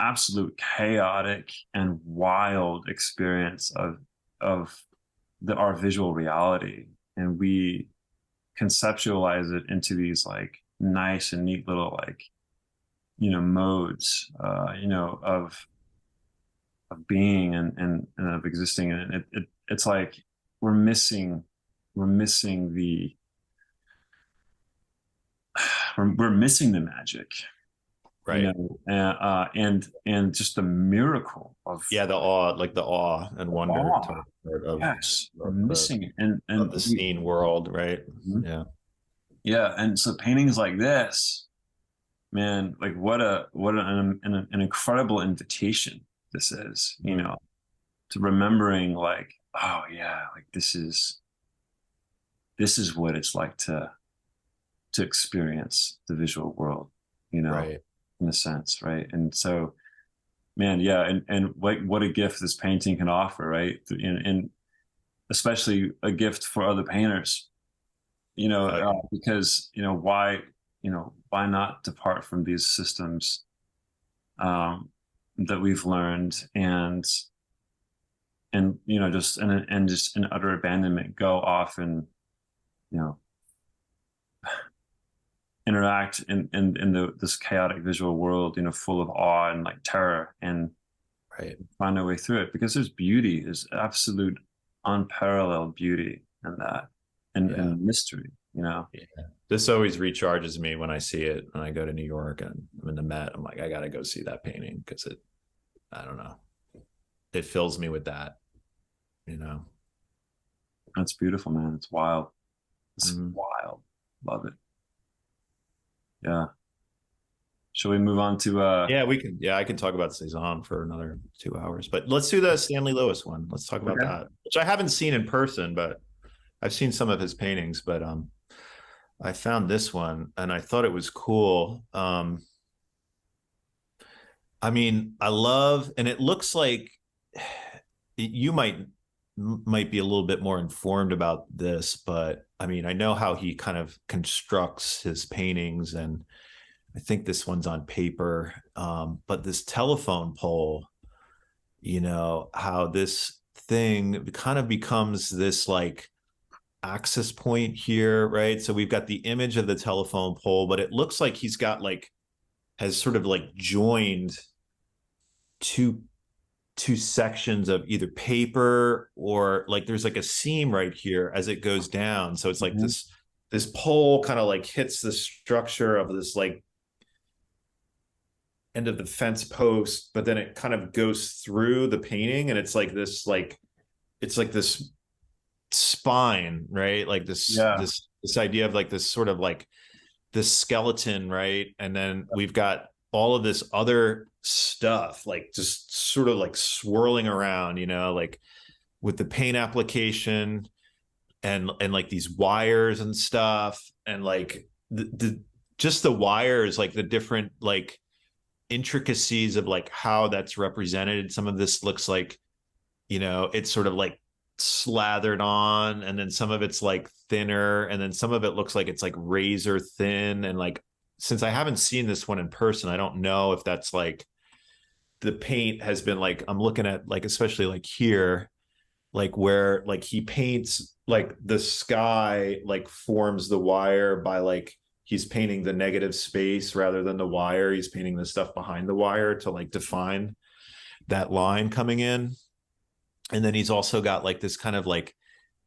absolute chaotic and wild experience of our visual reality, and we conceptualize it into these like nice and neat little, like, you know, modes, you know, of being and of existing. And it's like we're missing the we're missing the magic, right? You know, and just the miracle of the awe and wonder of, yes, of missing it, and of the seen world, right? Yeah, and so paintings like this, man, like what an incredible invitation this is, you know, to remembering, like, oh yeah, like this is what it's like to experience the visual world, you know, right, in a sense, right? And so, man, yeah, and what a gift this painting can offer, right? And especially a gift for other painters, you know, because, you know, why not depart from these systems that we've learned, and you know, just in utter abandonment, go off and, you know, interact in this chaotic visual world, you know, full of awe and like terror, and find our way through it, because there's absolute unparalleled beauty in that, and mystery, you know. This always recharges me when I see it, when I go to New York and I'm in the Met. I'm like, I gotta go see that painting, because I don't know, it fills me with that, you know. That's beautiful, man. It's wild. It's wild. Love it. Yeah. Shall we move on to we can. Yeah, I can talk about Cezanne for another 2 hours, but let's do the Stanley Lewis one. Let's talk about that, which I haven't seen in person, but I've seen some of his paintings. But I found this one and I thought it was cool. I mean, I love, and it looks like you might be a little bit more informed about this, but I mean, I know how he kind of constructs his paintings, and I think this one's on paper. But this telephone pole, how this thing kind of becomes this like access point here, right? So we've got the image of the telephone pole, but it looks like he's got like has sort of like joined two two sections of either paper or like there's like a seam right here as it goes down. So it's like Mhm. this pole kind of like hits the structure of this like end of the fence post, but then it kind of goes through the painting and it's like this spine, right? Like Yeah. this idea of like this sort of like this skeleton, right? And then we've got all of this other stuff like just sort of like swirling around, like with the paint application and like these wires and stuff and like the just the wires, like the different like intricacies of like how that's represented. Some of this looks like, it's sort of like slathered on, and then some of it's like thinner, and then some of it looks like it's like razor thin. And like, since I haven't seen this one in person, I don't know if that's like the paint has been like, I'm looking at like, especially like here, like where like he paints like the sky, like forms the wire by like he's painting the negative space rather than the wire. He's painting the stuff behind the wire to like define that line coming in. And then he's also got like this kind of like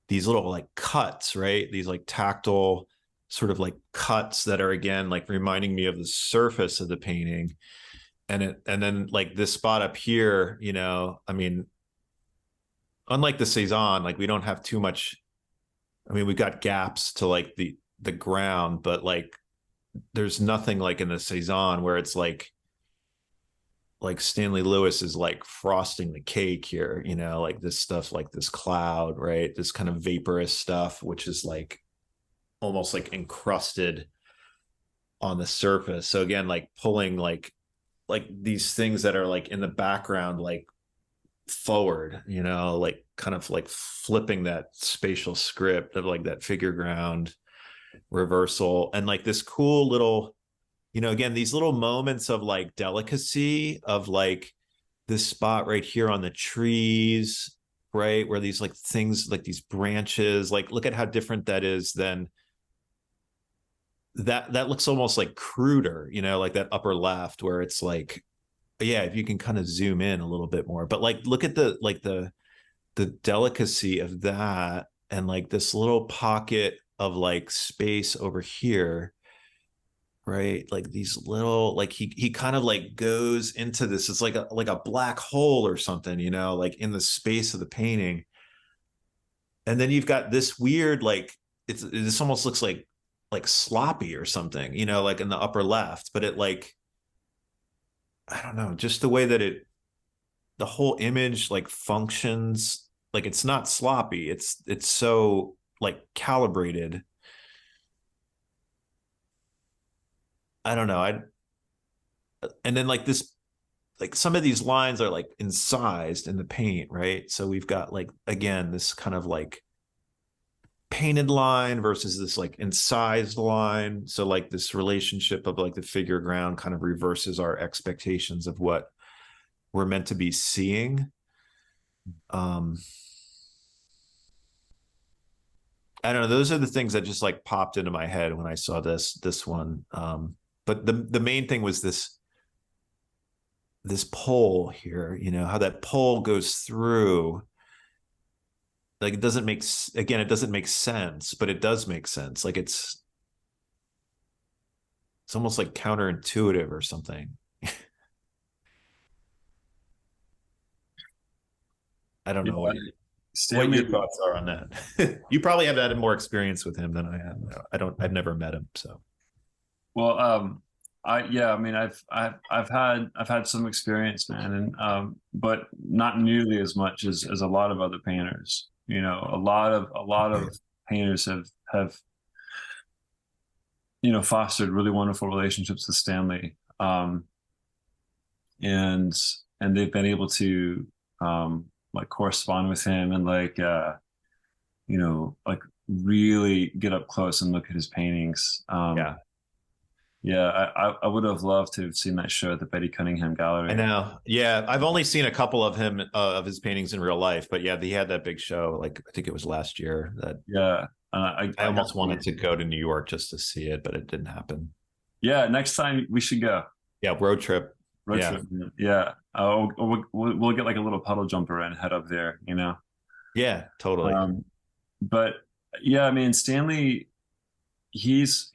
these little like cuts, right? These like tactile sort of like cuts that are again like reminding me of the surface of the painting. And then like this spot up here, I mean, unlike the Cezanne, like we don't have too much. I mean, we've got gaps to like the ground, but like there's nothing like in the Cezanne where it's like Stanley Lewis is like frosting the cake here, like this stuff, like this cloud, right? This kind of vaporous stuff, which is like almost like encrusted on the surface. So again, like pulling like these things that are like in the background, like forward, like kind of like flipping that spatial script of like that figure ground reversal. And like this cool little, again, these little moments of like delicacy of like this spot right here on the trees, right? Where these like things, like these branches, like look at how different that is than that looks almost like cruder, like that upper left where it's like, yeah, if you can kind of zoom in a little bit more, but like look at the delicacy of that and like this little pocket of like space over here, right? Like these little like he kind of like goes into this, it's like a black hole or something, like in the space of the painting. And then you've got this weird like this almost looks like sloppy or something, like in the upper left, but it like, I don't know, just the way that the whole image like functions, like it's not sloppy, it's so like calibrated. I don't know. And then like this, like some of these lines are like incised in the paint, right? So we've got like again this kind of like painted line versus this like incised line. So like this relationship of like the figure ground kind of reverses our expectations of what we're meant to be seeing. um I don't know, those are the things that just like popped into my head when I saw this one. But the main thing was this pole here, how that pole goes through. Like it doesn't make, again, it doesn't make sense, but it does make sense. Like it's almost like counterintuitive or something. I don't Yeah. know what Stanley, your thoughts are on that. You probably have had more experience with him than I have. I've never met him, so. well, yeah, I mean, I've had some experience, man, and but not nearly as much as a lot of other painters. A lot of painters have fostered really wonderful relationships with Stanley. And they've been able to like correspond with him and like like really get up close and look at his paintings. Yeah. Yeah, I would have loved to have seen that show at the Betty Cunningham Gallery. I know. Yeah, I've only seen a couple of him of his paintings in real life, but yeah, he had that big show. Like I think it was last year. That Yeah, I almost wanted to go to New York just to see it, but it didn't happen. Yeah, next time we should go. Yeah, road trip. Road trip. Yeah. We'll get like a little puddle jumper and head up there. Yeah, totally. But yeah, I mean, Stanley, he's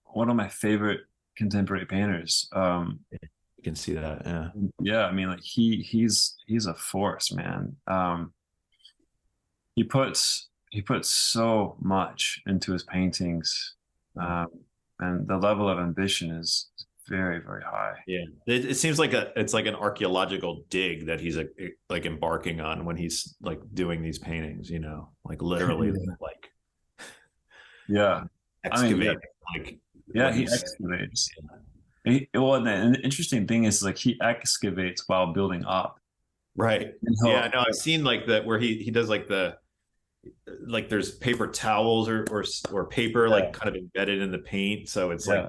one of my favorite contemporary painters. You can see that. Yeah. Yeah, I mean, like he's a force, man. He puts so much into his paintings, and the level of ambition is very, very high. Yeah, it seems like it's like an archaeological dig that he's like embarking on when he's like doing these paintings. Like literally, like yeah, excavate. He excavates. Well, and the interesting thing is like he excavates while building up. Right. Yeah, no, I've seen like that where he does like there's paper towels or paper like kind of embedded in the paint. So it's like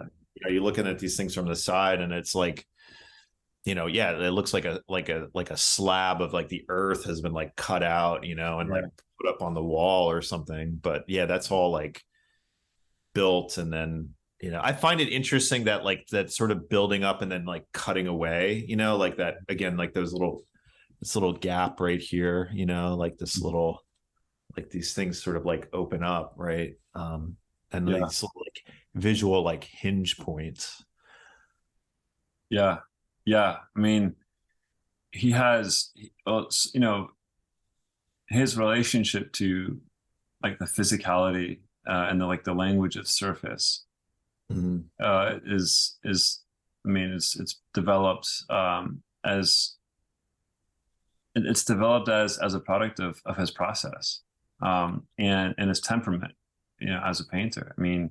you're looking at these things from the side and it's like, it looks like a slab of like the earth has been like cut out, and like put up on the wall or something. But yeah, that's all like built. And then, I find it interesting that like that sort of building up and then like cutting away, like that again, like this little gap right here, like this little, like these things sort of like open up, right? And these little, like visual like hinge points. Yeah. I mean, he has, his relationship to like the physicality and the language of surface is I mean, it's developed as it's developed as a product of his process and his temperament, as a painter. I mean,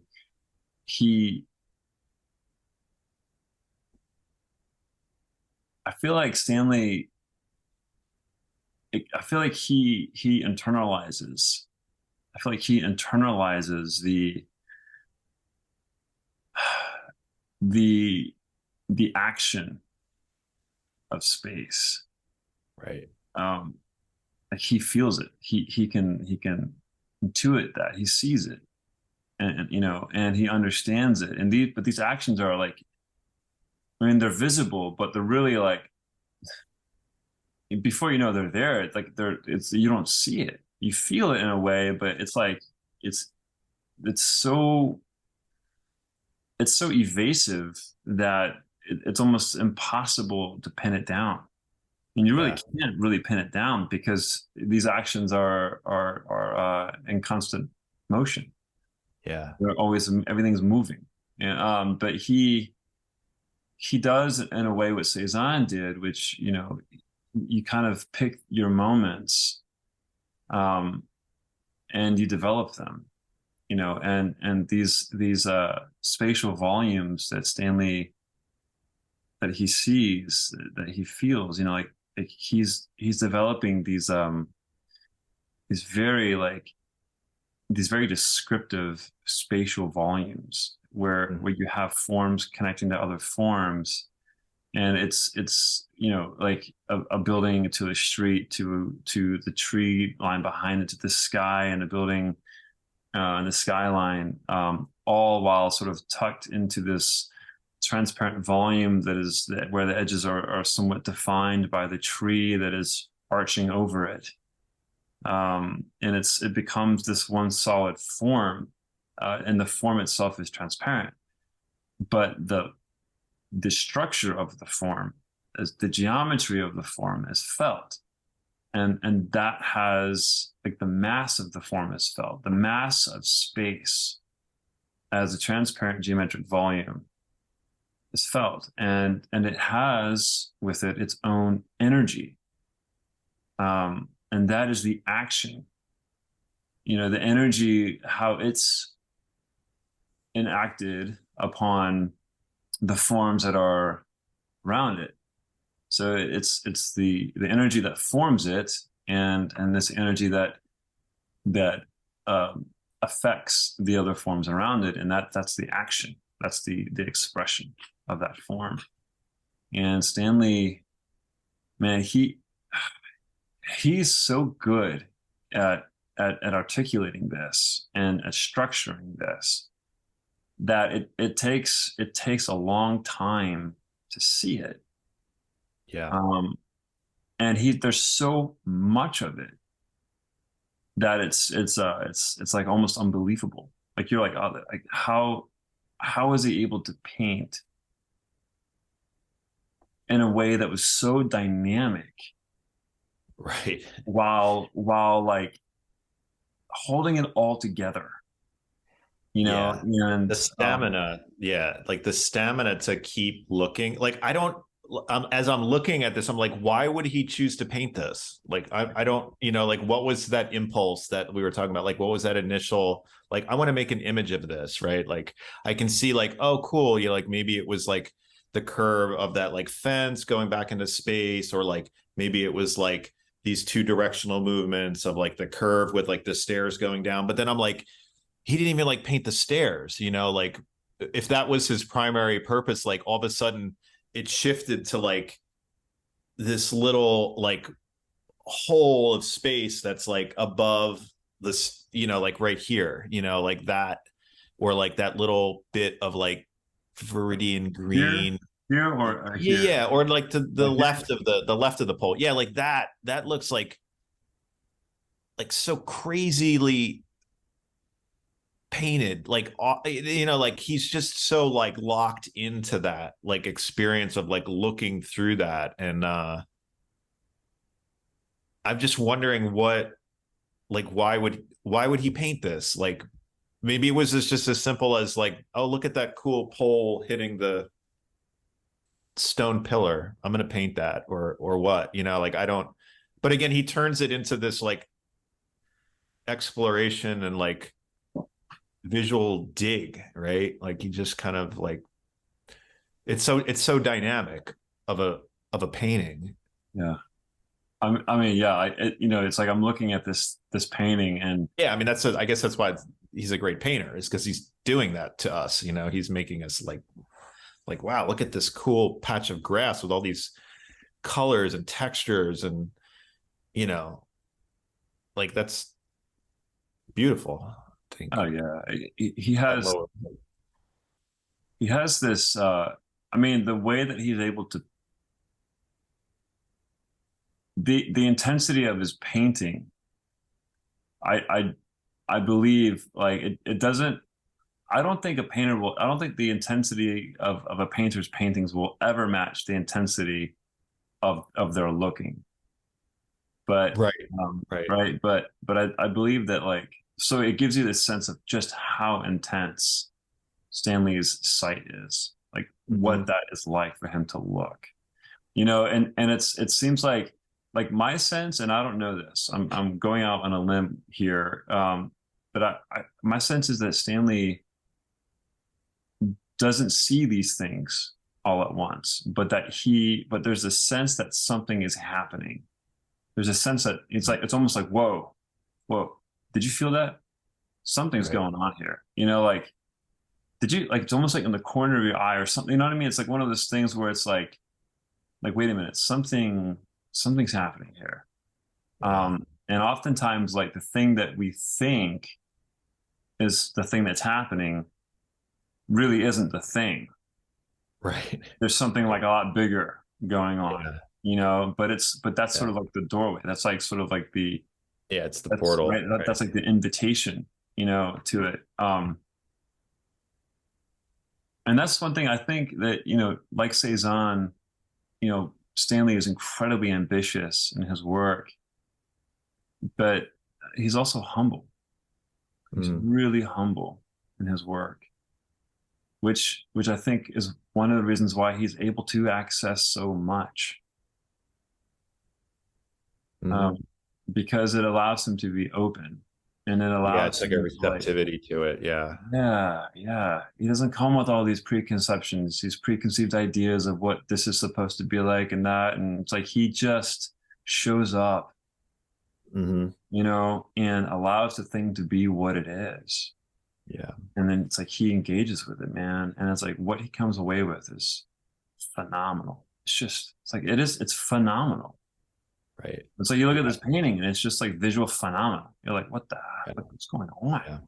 I feel like Stanley, I feel like he internalizes. I feel like he internalizes the action of space. Right. Like he feels it. He can intuit that. He sees it, and and he understands it. And these actions are like, I mean, they're visible, but they're really like, before they're there. It's like you don't see it. You feel it in a way, but it's like it's so evasive that it's almost impossible to pin it down. And you really can't really pin it down because these actions are in constant motion. Yeah, they're always, everything's moving. And but he does in a way what Cezanne did, which you kind of pick your moments, and you develop them. And these spatial volumes that Stanley, that he sees, that he feels, like he's developing these very descriptive spatial volumes where you have forms connecting to other forms, and it's like a building to a street to the tree line behind it to the sky, and a building in the skyline, all while sort of tucked into this transparent volume where the edges are somewhat defined by the tree that is arching over it. And it becomes this one solid form, and the form itself is transparent, but the structure of the form, the geometry of the form is felt. And that has, like, the mass of the form is felt. The mass of space as a transparent geometric volume is felt. And it has with it its own energy. And that is the action. The energy, how it's enacted upon the forms that are around it. So it's the energy that forms it, and this energy that affects the other forms around it, and that's the action, that's the expression of that form. And Stanley, man, he's so good at articulating this and at structuring this, that it takes a long time to see it. Yeah. And there's so much of it that it's like almost unbelievable. Like, you're like, oh, like how is he able to paint in a way that was so dynamic, Right. while like holding it all together, you know? Yeah. And The stamina. Yeah. Like the stamina to keep looking. Like, I don't, as I'm looking at this, I'm like, why would he choose to paint this? Like, I don't, like, what was that impulse that we were talking about? Like, what was that initial, like, I want to make an image of this, right? Like, I can see like, oh, cool. Like maybe it was like the curve of that like fence going back into space, or like maybe it was like these two directional movements of like the curve with like the stairs going down. But then I'm like, he didn't even like paint the stairs, like if that was his primary purpose, like all of a sudden it shifted to like this little like hole of space that's like above this, like right here, like that, or like that little bit of like viridian green. here or Yeah, here? yeah, or like to the Like left of the left of the pole. Yeah, like that looks like so crazily painted, like like he's just so like locked into that like experience of like looking through that. And I'm just wondering what, like, why would he paint this? Like, maybe it was just as simple as like, oh, look at that cool pole hitting the stone pillar, I'm gonna paint that, or what, like, I don't. But again, he turns it into this like exploration and like visual dig, right? Like, he just kind of like, it's so dynamic of a painting. Yeah. I mean, yeah, it's like I'm looking at this painting, and Yeah, I mean, I guess that's why he's a great painter, is because he's doing that to us. He's making us like, wow, look at this cool patch of grass with all these colors and textures, and like, that's beautiful, I think. oh yeah, he has this. I mean, the way that he's able to, the intensity of his painting, I believe, like, it doesn't. I don't think the intensity of a painter's paintings will ever match the intensity of their looking. But Right. Right. right, but I believe that, like, so it gives you this sense of just how intense Stanley's sight is, like what that is like for him to look, and it seems like my sense, and I don't know this, I'm going out on a limb here, but my sense is that Stanley doesn't see these things all at once, but there's a sense that something is happening. There's a sense that it's almost like, whoa, did you feel that? Something's going on here. Like, did you, like, it's almost like in the corner of your eye or something, you know what I mean? It's like one of those things where it's like, wait a minute, something's happening here. And oftentimes, like, the thing that we think is the thing that's happening really isn't the thing. Right. There's something like a lot bigger going on. Yeah. But that's sort of like the doorway. That's like sort of like it's the portal. Right? That's like the invitation, to it. And that's one thing I think that, like Cezanne, Stanley is incredibly ambitious in his work, but he's also humble. He's really humble in his work, which I think is one of the reasons why he's able to access so much. Because it allows him to be open and it Yeah, allows it's like a him to like, receptivity to it. Yeah. yeah. He doesn't come with all these preconceptions, these preconceived ideas of what this is supposed to be like and that. And it's like he just shows up, Hmm. you know, and allows the thing to be what it is. Yeah. And then it's like he engages with it, man. And it's like what he comes away with is phenomenal. It's like it's phenomenal. Right. It's like you look at Yeah. this painting and it's just like visual phenomenal. You're like, what the Yeah. what's going on? Yeah.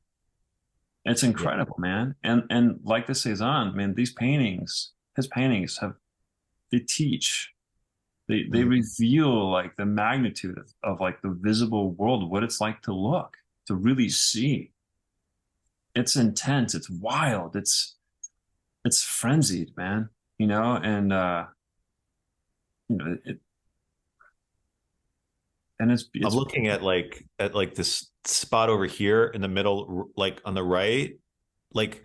It's Yeah. incredible, man. And like the Cezanne, man, his paintings they teach. They Mhm. reveal like the magnitude of like the visible world, what it's like to look, to really see. It's intense, it's wild, it's frenzied, man. You know, and you know, I'm it's looking at like this spot over here in the middle, like on the right. Like,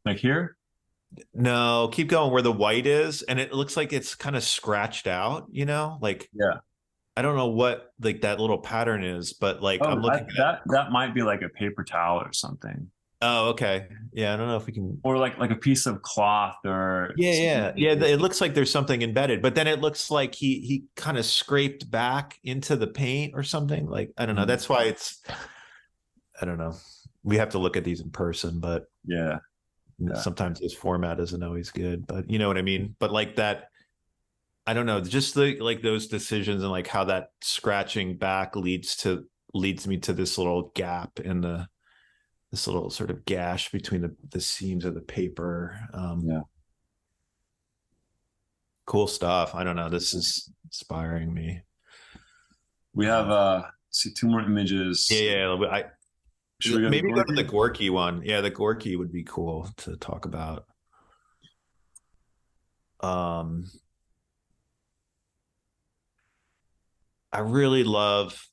like here. no, keep going where the white is, and it looks like it's kind of scratched out, you know? Like, Yeah. I don't know what like that little pattern is, but like I'm Oh, looking at. that might be like a paper towel or something, Oh, okay. Yeah, I don't know if we can. or like a piece of cloth or Yeah, something. yeah, yeah. It looks like there's something embedded, but then it looks like he kind of scraped back into the paint or something. Like, I don't know. Mhm. That's why it's. I don't know. We have to look at these in person, but Yeah, yeah. sometimes this format isn't always good. But you know what I mean. But like that, I don't know. Just the like those decisions and like how that scratching back leads me to this little gap in the this little sort of gash between the seams of the paper. Yeah. Cool stuff. I don't know. This is inspiring me. We have see two more Yeah, images. yeah. Should we go to Maybe go to the Gorky? Gorky one. Yeah, the Gorky would be cool to talk about. Um, I really love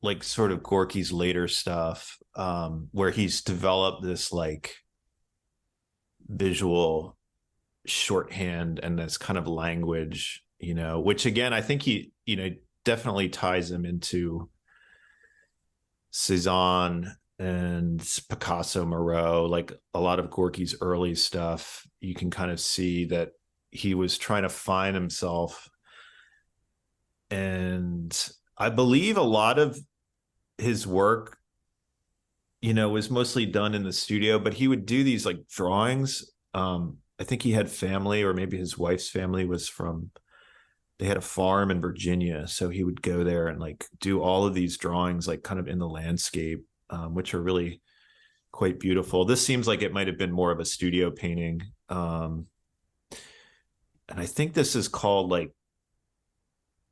like sort of Gorky's later stuff, where he's developed this like visual shorthand and this kind of language, you know, which again, I think he, you know, definitely ties him into Cezanne and Picasso, Moreau, like a lot of Gorky's early stuff. You can kind of see that he was trying to find himself. And I believe a lot of his work, you know, was mostly done in the studio, but he would do these like drawings. I think he had family, or maybe his wife's family was from, they had a farm in Virginia. So he would go there and like do all of these drawings, like kind of in the landscape, which are really quite beautiful. This seems like it might have been more of a studio painting. And I think this is called like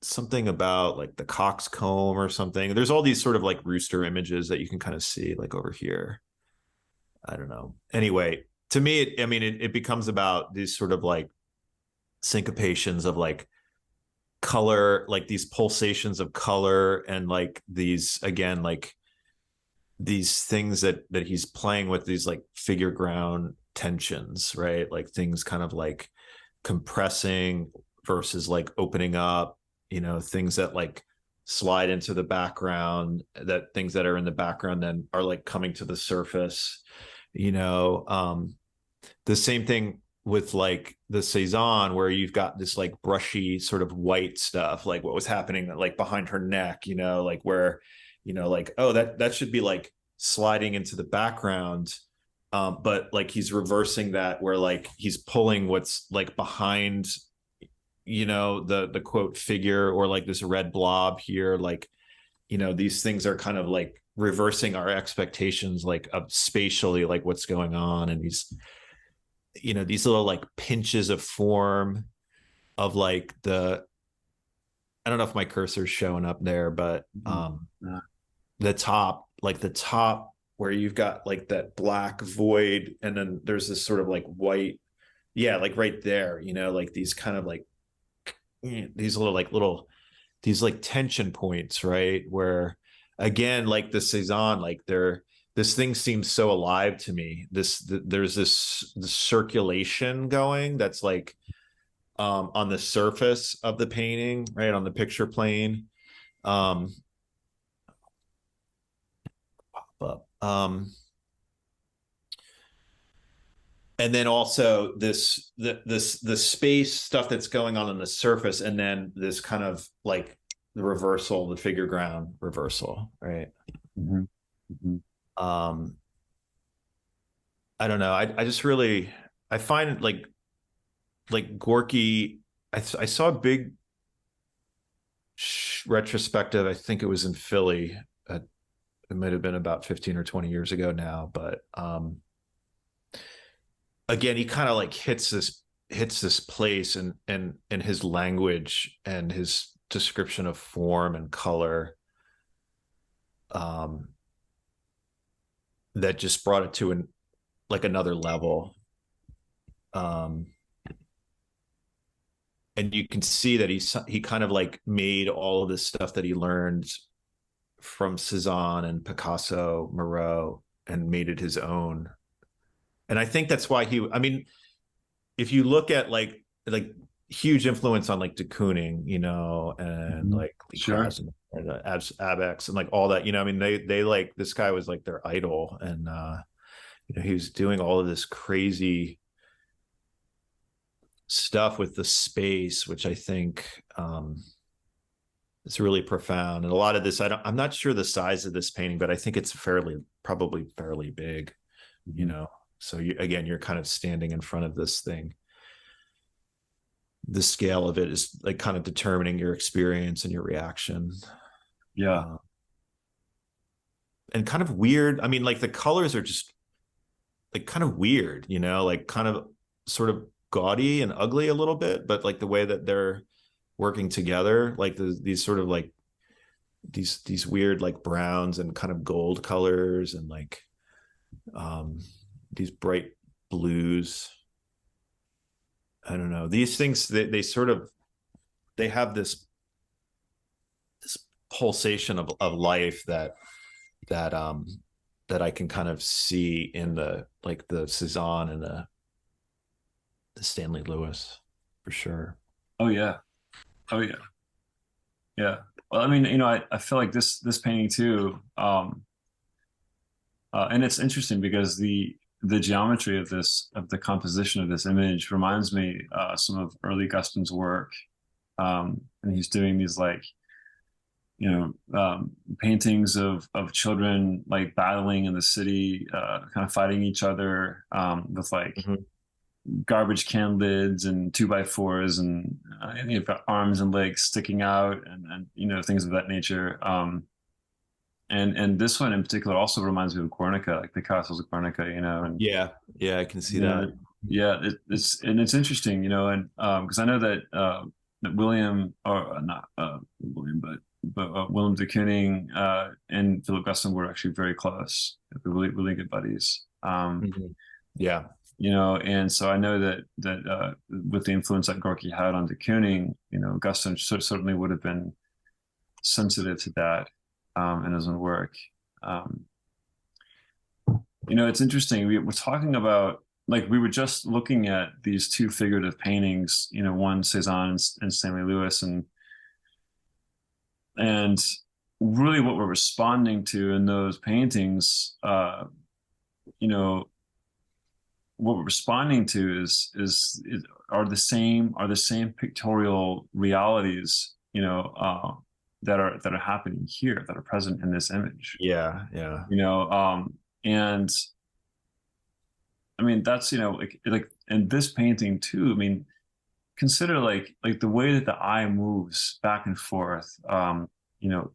something about like the coxcomb or something. There's all these sort of like rooster images that you can kind of see like over here. I don't know. Anyway, to me, it becomes about these sort of like syncopations of like color, like these pulsations of color, and like these again, like these things that he's playing with, these like figure ground tensions, right? Like things kind of like compressing versus like opening up, you know, things that like slide into the background, that things that are in the background then are like coming to the surface, you know. The same thing with like the Cezanne, where you've got this like brushy sort of white stuff, like what was happening like behind her neck, you know, like where, you know, like, oh, that should be like sliding into the background. But like he's reversing that, where like he's pulling what's like behind, you know, the quote figure, or like this red blob here, like, you know, these things are kind of like reversing our expectations like of spatially like what's going on. And these, you know, these little like pinches of form of like the, I don't know if my cursor's showing up there, but Yeah. the top, like the top where you've got like that black void, and then there's this sort of like white, yeah, like right there, you know, like these kind of like these these like tension points, right? Where again, like the Cezanne, like this thing seems so alive to me. There's this circulation going that's like on the surface of the painting, right? On the picture plane. Um up. And then also the space stuff that's going on the surface, and then this kind of like the reversal, the figure ground reversal, right? Mm-hmm. Mm-hmm. I don't know. I just really, I find it like Gorky. I saw a big retrospective. I think it was in Philly. It might have been about 15 or 20 years ago now, but again, he kind of like hits this place, and his language and his description of form and color, that just brought it to like another level. And you can see that he kind of like made all of this stuff that he learned from Cezanne and Picasso, Moreau, and made it his own. And I think that's why I mean, if you look at like huge influence on like de Kooning, and Mm-hmm. like Lee Sure. Krasner and Abex and like all that, I mean, they like, this guy was like their idol, and he was doing all of this crazy stuff with the space, which I think is really profound. And a lot of this, I'm not sure the size of this painting, but I think it's probably fairly big, Mm-hmm. So you're kind of standing in front of this thing. The scale of it is like kind of determining your experience and your reaction. Yeah. And kind of weird. I mean, like the colors are just like kind of weird, like kind of sort of gaudy and ugly a little bit, but like the way that they're working together, like these sort of like these weird like browns and kind of gold colors, and like these bright blues. I don't know. These things, they sort of, they have this pulsation of life that I can kind of see in the Cezanne and the Stanley Lewis, for sure. Oh yeah. Oh yeah. Yeah. Well, I mean, I feel like this painting too, and it's interesting because the geometry of the composition of this image reminds me some of early Guston's work, and he's doing these like paintings of children like battling in the city, kind of fighting each other, with like Mm-hmm. garbage can lids and 2x4s, and you've got arms and legs sticking out, and things of that nature. And this one in particular also reminds me of Guernica, like Picasso's Guernica, and Yeah, I can see you know, that. yeah, it's interesting, and because I know that William, or not William, but Willem de Kooning and Philip Guston were actually very close, really really good buddies. Mm-hmm. Yeah. And so I know that with the influence that Gorky had on de Kooning, Guston certainly would have been sensitive to that in his own work. It's interesting. We're talking about, like, we were just looking at these two figurative paintings, one Cezanne and Stanley Lewis, and really what we're responding to in those paintings, what we're responding to are the same pictorial realities, that are happening here, that are present in this image. Yeah. And I mean, that's, like in this painting too, I mean, consider like the way that the eye moves back and forth,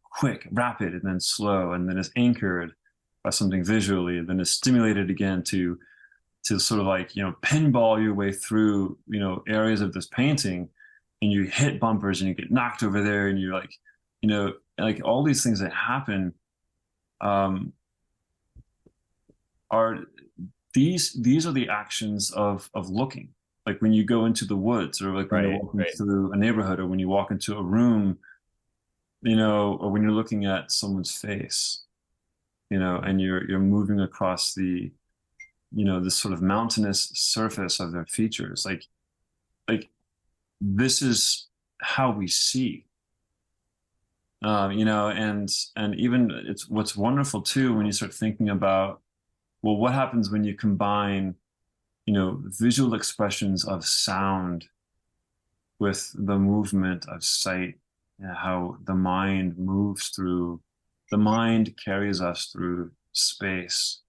quick, rapid, and then slow, and then is anchored by something visually, and then is stimulated again to sort of like, pinball your way through, areas of this painting, and you hit bumpers and you get knocked over there, and you're like, like all these things that happen, are these are the actions of looking, like when you go into the woods, or like when you're walking through a neighborhood, or when you walk into a room, or when you're looking at someone's face, and you're moving across the, this sort of mountainous surface of their features, like this is how we see, You know, and even it's what's wonderful too when you start thinking about, well, what happens when you combine, you know, visual expressions of sound with the movement of sight, and how the mind moves through, the mind carries us through space.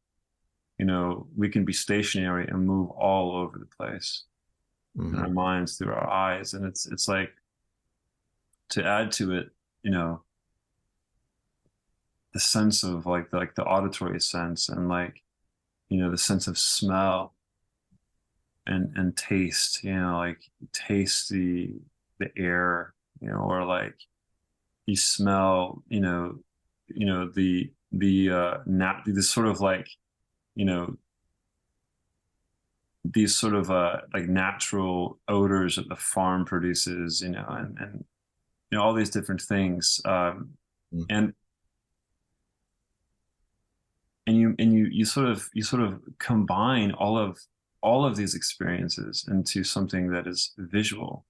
You know, we can be stationary and move all over the place in our minds through our eyes. And it's like, to add to it, you know, the sense of like the auditory sense, and like, you know, the sense of smell and taste, you know, like taste the air, you know, or like you smell, you know, the sort of like, you know, these sort of like natural odors that the farm produces, you know, and you know, all these different things. Mm. And you sort of combine all of these experiences into something that is visual,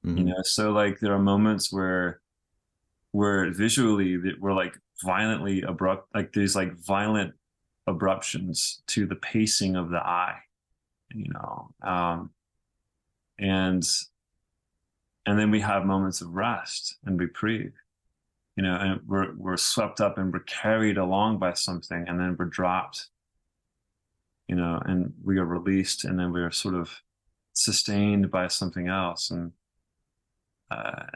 you know. So like there are moments where visually that we're like violently abrupt, like there's like violent abruptions to the pacing of the eye, you know. And then we have moments of rest and reprieve, you know, and we're swept up and we're carried along by something, and then we're dropped, you know, and we are released, and then we're sort of sustained by something else. And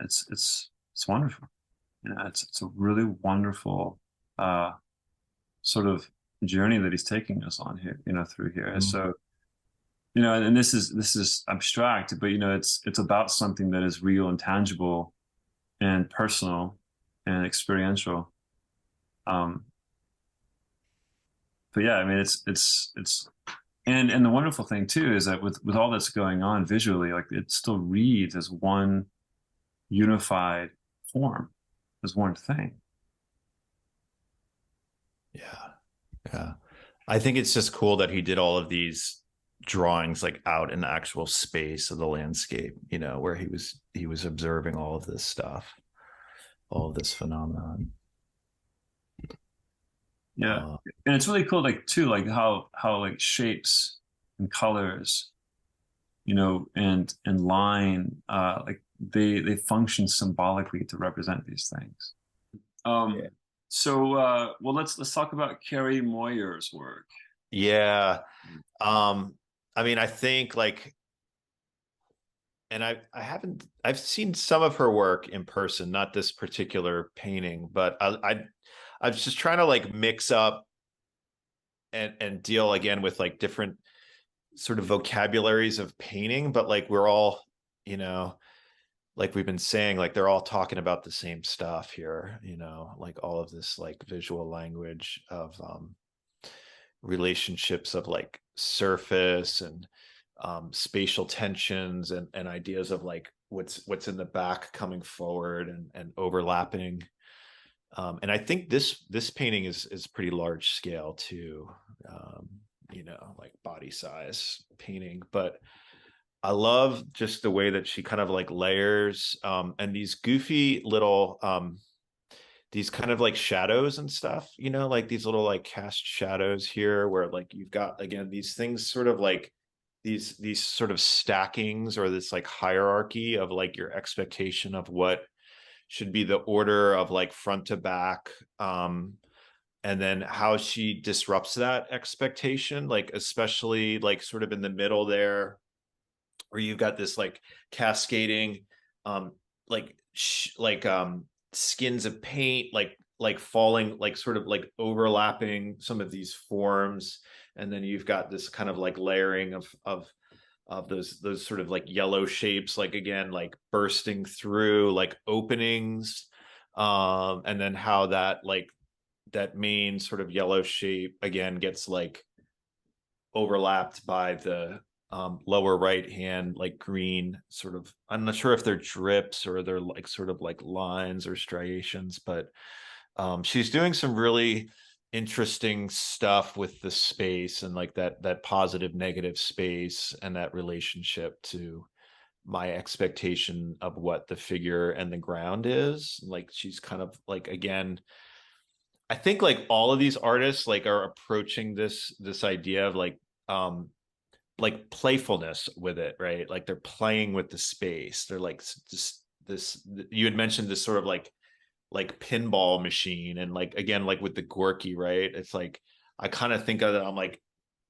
it's wonderful. You know, it's a really wonderful sort of journey that he's taking us on here, you know, through here. And so, you know, and this is abstract, but you know, it's about something that is real and tangible and personal and experiential. But yeah, I mean, it's and the wonderful thing too is that with all that's going on visually, like it still reads as one unified form, as one thing. Yeah. Yeah. I think it's just cool that he did all of these drawings like out in the actual space of the landscape, you know, where he was observing all of this stuff, all of this phenomenon. Yeah. And it's really cool, like too, like how like shapes and colors, you know, and line, like they function symbolically to represent these things. Yeah. So well, let's talk about Carrie Moyer's work. Yeah. I mean, I think like, and I've seen some of her work in person, not this particular painting, but I was just trying to like mix up and deal again with like different sort of vocabularies of painting, but like we're all, you know, like we've been saying, like they're all talking about the same stuff here, you know, like all of this like visual language of relationships of like surface and spatial tensions and ideas of like what's in the back coming forward and overlapping. And I think this painting is pretty large scale too, you know, like body size painting. But I love just the way that she kind of like layers and these goofy little these kind of like shadows and stuff, you know, like these little like cast shadows here where like you've got again these things sort of like these sort of stackings or this like hierarchy of like your expectation of what should be the order of like front to back, and then how she disrupts that expectation, like especially like sort of in the middle there where you've got this like cascading um like skins of paint like falling like sort of like overlapping some of these forms, and then you've got this kind of like layering of those sort of like yellow shapes, like again like bursting through like openings, and then how that like that main sort of yellow shape again gets like overlapped by the lower right hand like green sort of, I'm not sure if they're drips or they're like sort of like lines or striations, but she's doing some really interesting stuff with the space and like that positive negative space and that relationship to my expectation of what the figure and the ground is. Like she's kind of like, again, I think like all of these artists like are approaching this idea of like playfulness with it, right? Like they're playing with the space. They're like just this, you had mentioned this sort of like pinball machine, and like again like with the Gorky, right? It's like I kind of think of it, I'm like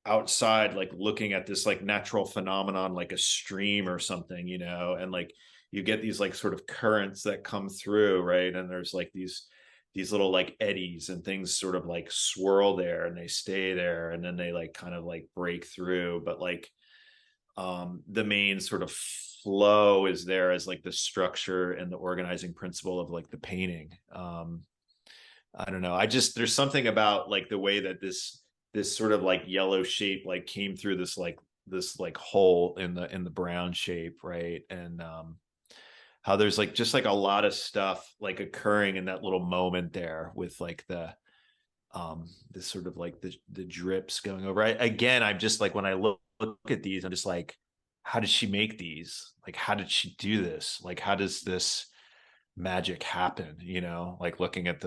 outside like looking at this like natural phenomenon like a stream or something, and like you get these like sort of currents that come through, right? And there's like these little like eddies and things sort of like swirl there and they stay there and then they like kind of like break through, but like the main sort of flow is there as like the structure and the organizing principle of like the painting. I don't know, I just, there's something about like the way that this sort of like yellow shape like came through this like hole in the brown shape, right? And how there's like just like a lot of stuff like occurring in that little moment there with like the this sort of like the drips going over. Again, I'm just like when I look at these, I'm just like, how did she make these? Like, how did she do this? Like, how does this magic happen? Like looking at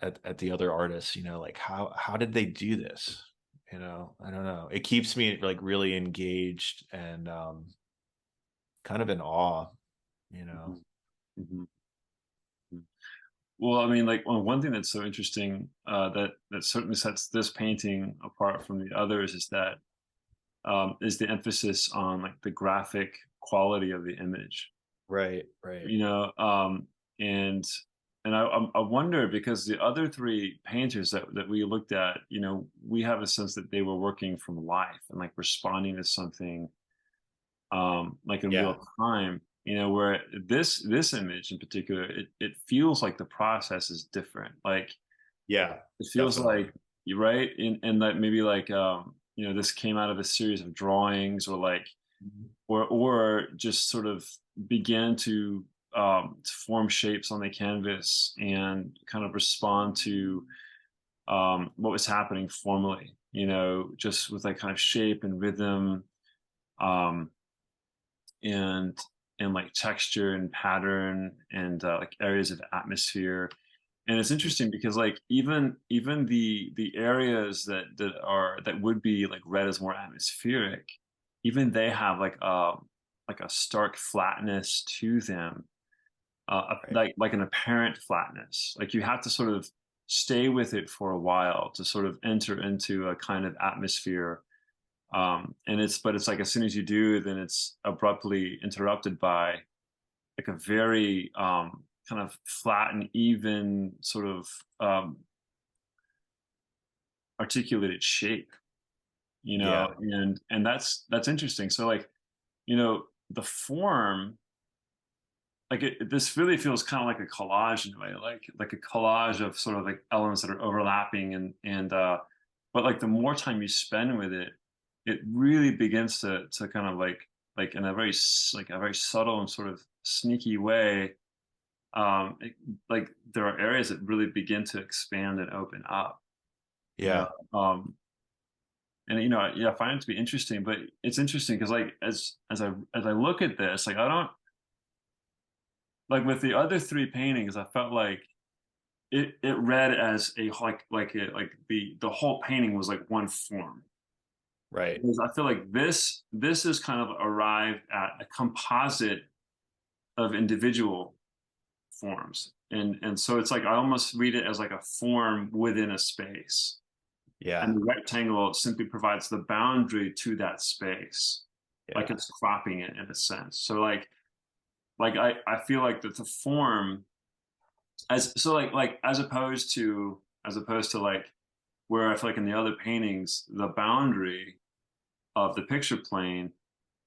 at the other artists, like how did they do this? I don't know. It keeps me like really engaged and kind of in awe, you know. Mhm. Well, I mean, like one thing that's so interesting that certainly sets this painting apart from the others is the emphasis on like the graphic quality of the image. Right, right. You know, and I wonder because the other three painters that we looked at, we have a sense that they were working from life and like responding to something like in Yeah, real time, where this image in particular, it feels like the process is different. Like yeah, it feels definitely. like you're right, and that maybe like this came out of a series of drawings or like or just sort of began to form shapes on the canvas and kind of respond to what was happening formally, just with that kind of shape and rhythm um, and like texture and pattern and like areas of atmosphere. And it's interesting because like even the areas that would be like read as more atmospheric, even they have like a stark flatness to them, Right. like an apparent flatness. Like you have to sort of stay with it for a while to sort of enter into a kind of atmosphere. And it's like as soon as you do, then it's abruptly interrupted by like a very kind of flat and even sort of articulated shape, Yeah, and that's interesting. So like, the form, like this really feels kind of like a collage in a way, like a collage of sort of like elements that are overlapping and but like the more time you spend with it, it really begins to kind of like in a like a very subtle and sort of sneaky way it, like there are areas that really begin to expand and open up, you know yeah, um and yeah, I find it to be interesting, but it's interesting because like as I look at this, like I don't like with the other three paintings, I felt like it read as a like the whole painting was like one form. right. Because I feel like this is kind of arrived at a composite of individual forms, and so it's like I almost read it as like a form within a space, and Yeah, the rectangle simply provides the boundary to that space, like yeah, it's cropping it in a sense. So like I feel like that the form as so like as opposed to like where I feel like in the other paintings the boundary of the picture plane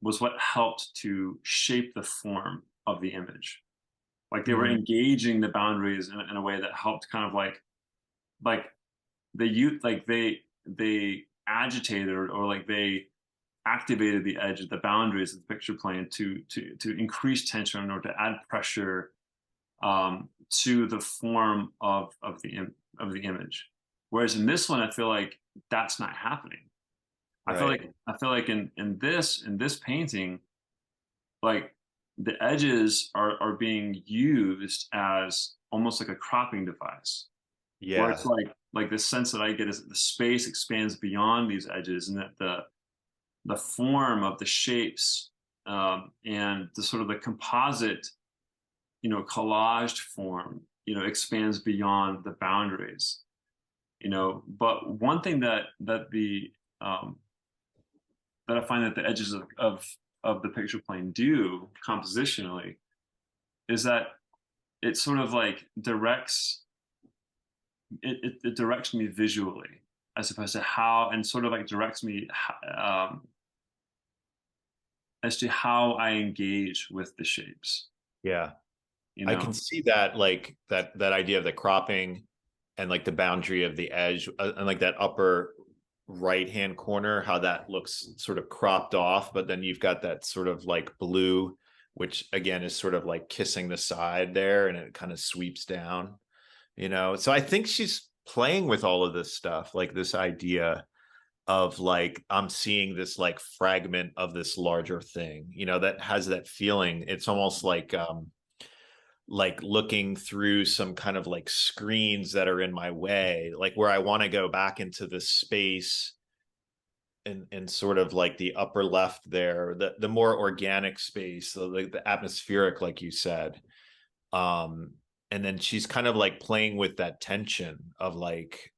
was what helped to shape the form of the image. Like they were mhm, engaging the boundaries in a way that helped kind of like they agitated or like they activated the edge of the boundaries of the picture plane to increase tension or to add pressure to the form of the image. Whereas in this one, I feel like that's not happening. right. I feel like in this painting, like the edges are being used as almost like a cropping device, where Yeah. it's like the sense that I get is that the space expands beyond these edges, and that the form of the shapes, and the sort of the composite, collaged form, expands beyond the boundaries. But one thing um, that I find that the edges of the picture plane do compositionally is that it sort of like it directs me visually, as opposed to how, and sort of like directs me, as to how I engage with the shapes. Yeah. You I can know, see that, like that idea of the cropping and like the boundary of the edge, and like that upper right hand corner, how that looks sort of cropped off, but then you've got that sort of like blue, which again is sort of like kissing the side there, and it kind of sweeps down, So I think she's playing with all of this stuff, like this idea of like, I'm seeing this like fragment of this larger thing, that has that feeling. It's almost like looking through some kind of like screens that are in my way, like where I want to go back into the space, and sort of like the upper left there, the more organic space, the atmospheric, like you said. um and then she's kind of like playing with that tension of like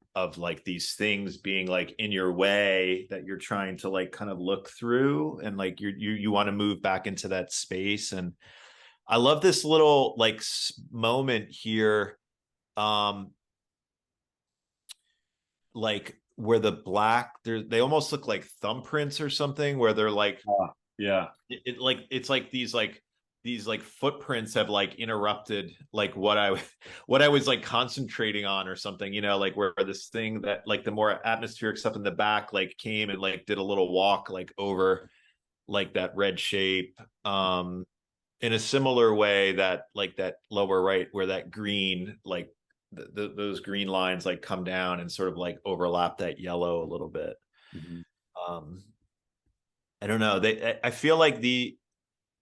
these things being like in your way, that you're trying to like kind of look through, and like you want to move back into that space. And I love this little like moment here, um like where the black, they almost look like thumbprints or something, where they're like, yeah, like it's like these like footprints have like interrupted like what I what I was like concentrating on or something, like where this thing that like the more atmospheric stuff in the back like came and like did a little walk like over like that red shape, in a similar way that like that lower right, where that green, like those green lines like come down and sort of like overlap that yellow a little bit. mhm. um I don't know, I feel like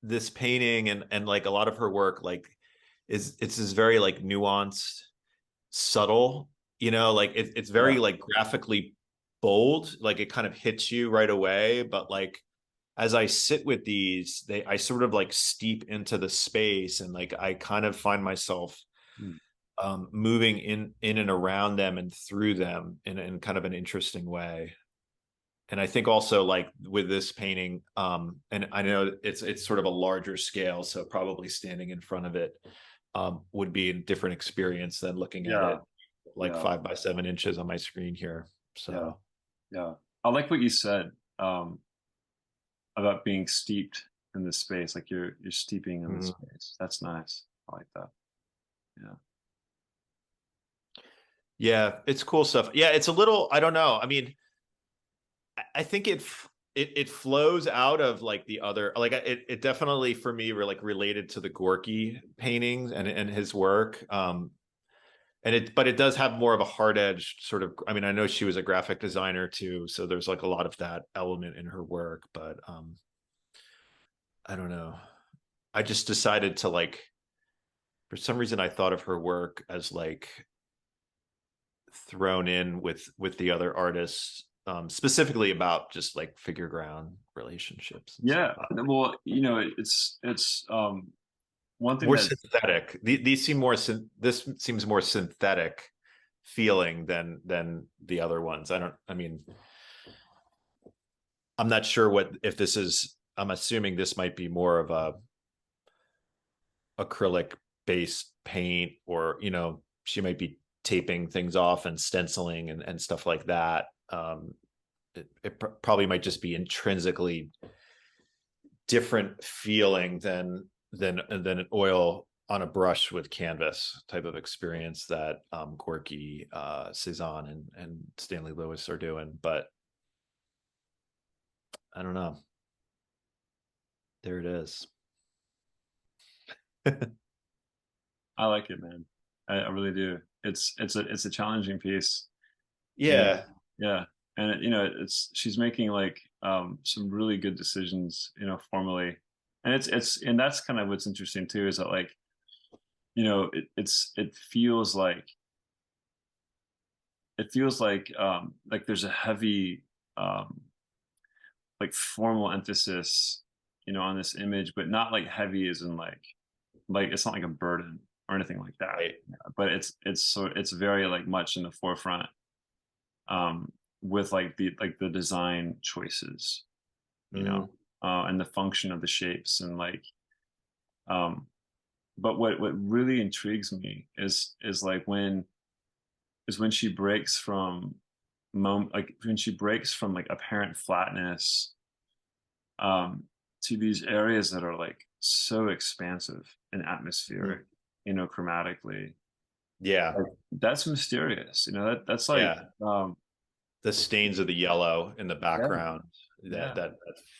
this painting and like a lot of her work like it's this very like nuanced, subtle, like it's very Yeah, like graphically bold, like it kind of hits you right away, but like as I sit with these, I sort of like steep into the space, and like I kind of find myself mm, moving in and around them and through them in kind of an interesting way. And I think also like with this painting, and I know it's sort of a larger scale, so probably standing in front of it would be a different experience than looking at yeah, it like yeah, 5 by 7 inches on my screen here. yeah, So yeah. I like what you said, about being steeped in this space, like you're steeping in this mhm. space. That's nice. I like that. Yeah. Yeah, it's cool stuff. Yeah, it's a little, I don't know. I mean, I think it flows out of like the other, like it definitely for me were like related to the Gorky paintings and his work. And but it does have more of a hard edged sort of, I mean, I know she was a graphic designer too, so there's like a lot of that element in her work, but I don't know. I just decided to like, for some reason I thought of her work as like thrown in with the other artists, specifically about just like figure ground relationships and stuff. Yeah. Well, it's one thing More that, synthetic. These seem more this seems more synthetic feeling than the other ones. I mean, I'm not sure what, if this is, I'm assuming this might be more of a acrylic based paint, or she might be taping things off and stenciling and stuff like that. It probably might just be intrinsically different feeling than an oil on a brush with canvas type of experience that Gorky, Cezanne, and Stanley Lewis are doing. But I don't know. There it is. I like it, man. I really do. It's a challenging piece, and Yeah. yeah, and she's making like some really good decisions, formally. And and that's kind of what's interesting too, is that like, you know, it feels like there's a heavy um like formal emphasis, you know, on this image, but not like heavy as in like it's not like a burden or anything like that. Right. But it's very like much in the forefront, um with like the design choices, you know, Mhm. and the function of the shapes, and like um but what really intrigues me is like when she breaks from like when she breaks from like apparent flatness, um to these areas that are like so expansive and Mhm. atmospheric, you know, chromatically. Yeah. Like, that's mysterious, you know, that's like Yeah. um The stains of the yellow in the yeah, background yeah,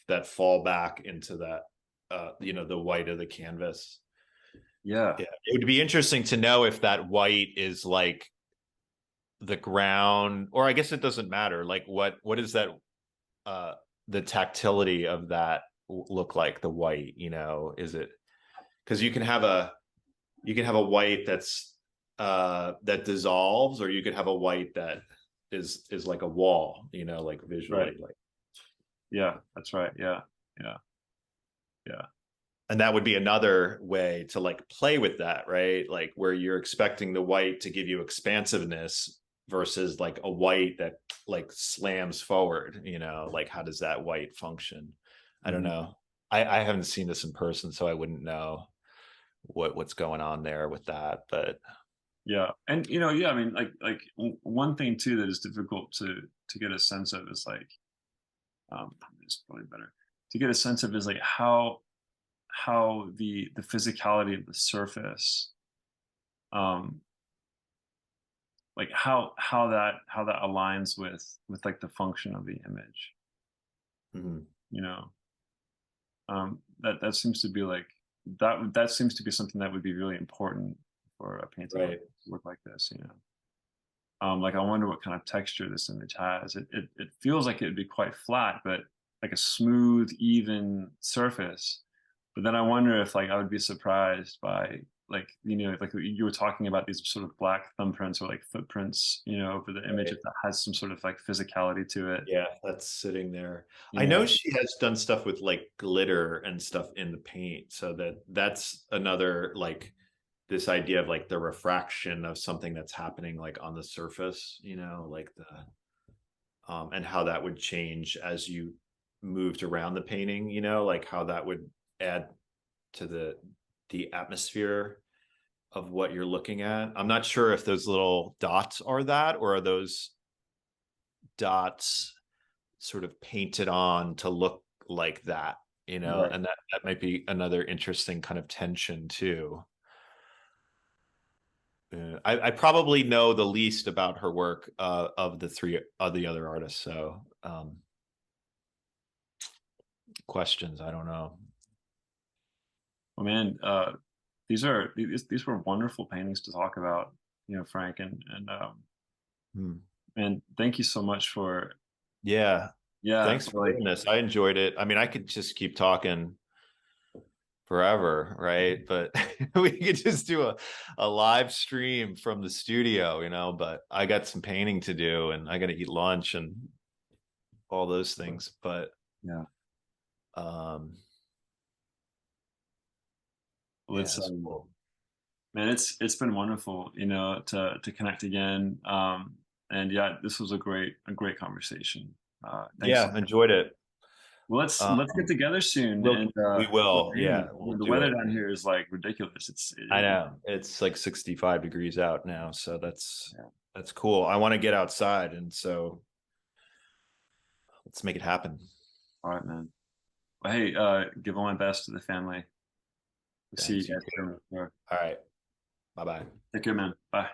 that fall back into that, you know, the white of the canvas. yeah, Yeah. It would be interesting to know if that white is like the ground, or I guess it doesn't matter. Like what is that, uh the tactility of that look like, the white, you know? Is it, because you can have a white that's that dissolves, or you could have a white that is like a wall, you know, like right, visually, like. yeah, that's right, yeah, yeah, yeah, And that would be another way to like play with that, right? Like where you're expecting the white to give you expansiveness versus like a white that like slams forward, you know, like how does that white function? I don't mhm, know. I haven't seen this in person, so I wouldn't know what's going on there with that. But yeah. And you know, yeah, I mean, one thing too that is difficult to get a sense of is like, it's probably better to get a sense of is like how the physicality of the surface, um like how that aligns with like the function of the image, mhm, you know. That seems to be like that seems to be something that would be really important for a painting right. work like this, you know. Like I wonder what kind of texture this image has. It feels like it would be quite flat, but like a smooth, even surface. But then I wonder if like I would be surprised by like, you know, like you were talking about these sort of black thumbprints or like footprints, you know, over the image, Right. if that has some sort of like physicality to it. Yeah, that's sitting there. I Yeah, know she has done stuff with like glitter and stuff in the paint, so that's another like this idea of like the refraction of something that's happening like on the surface, you know, like the and how that would change as you moved around the painting, you know, like how that would add to the atmosphere of what you're looking at. I'm not sure if those little dots are that, or are those dots sort of painted on to look like that, you know, right. and that might be another interesting kind of tension too. I probably know the least about her work of the three of the other artists. So questions, I don't know. Well, man, these were wonderful paintings to talk about, you know, Frank, Hmm. and thank you so much for Yeah, yeah, thanks for for like doing this. I enjoyed it. I mean, I could just keep talking forever, right? But we could just do a live stream from the studio, you know, but I got some painting to do and I got to eat lunch and all those things. But yeah. um Well, yeah, it's cool. man, it's been wonderful, you know, to connect again. And yeah, this was a great conversation. Thanks. Yeah, enjoyed it. Well, let's get Um together soon. And we for will. Yeah, painting. we'll The do weather it. down here is like ridiculous. I know. It's like 65 degrees out now, so Yeah. that's cool. I want to get outside, and so let's make it happen. All right, man. Well, hey, give all my best to the family. We'll see you Thanks, you guys too. soon. Sure. All right. Bye-bye. Take care, man. Bye.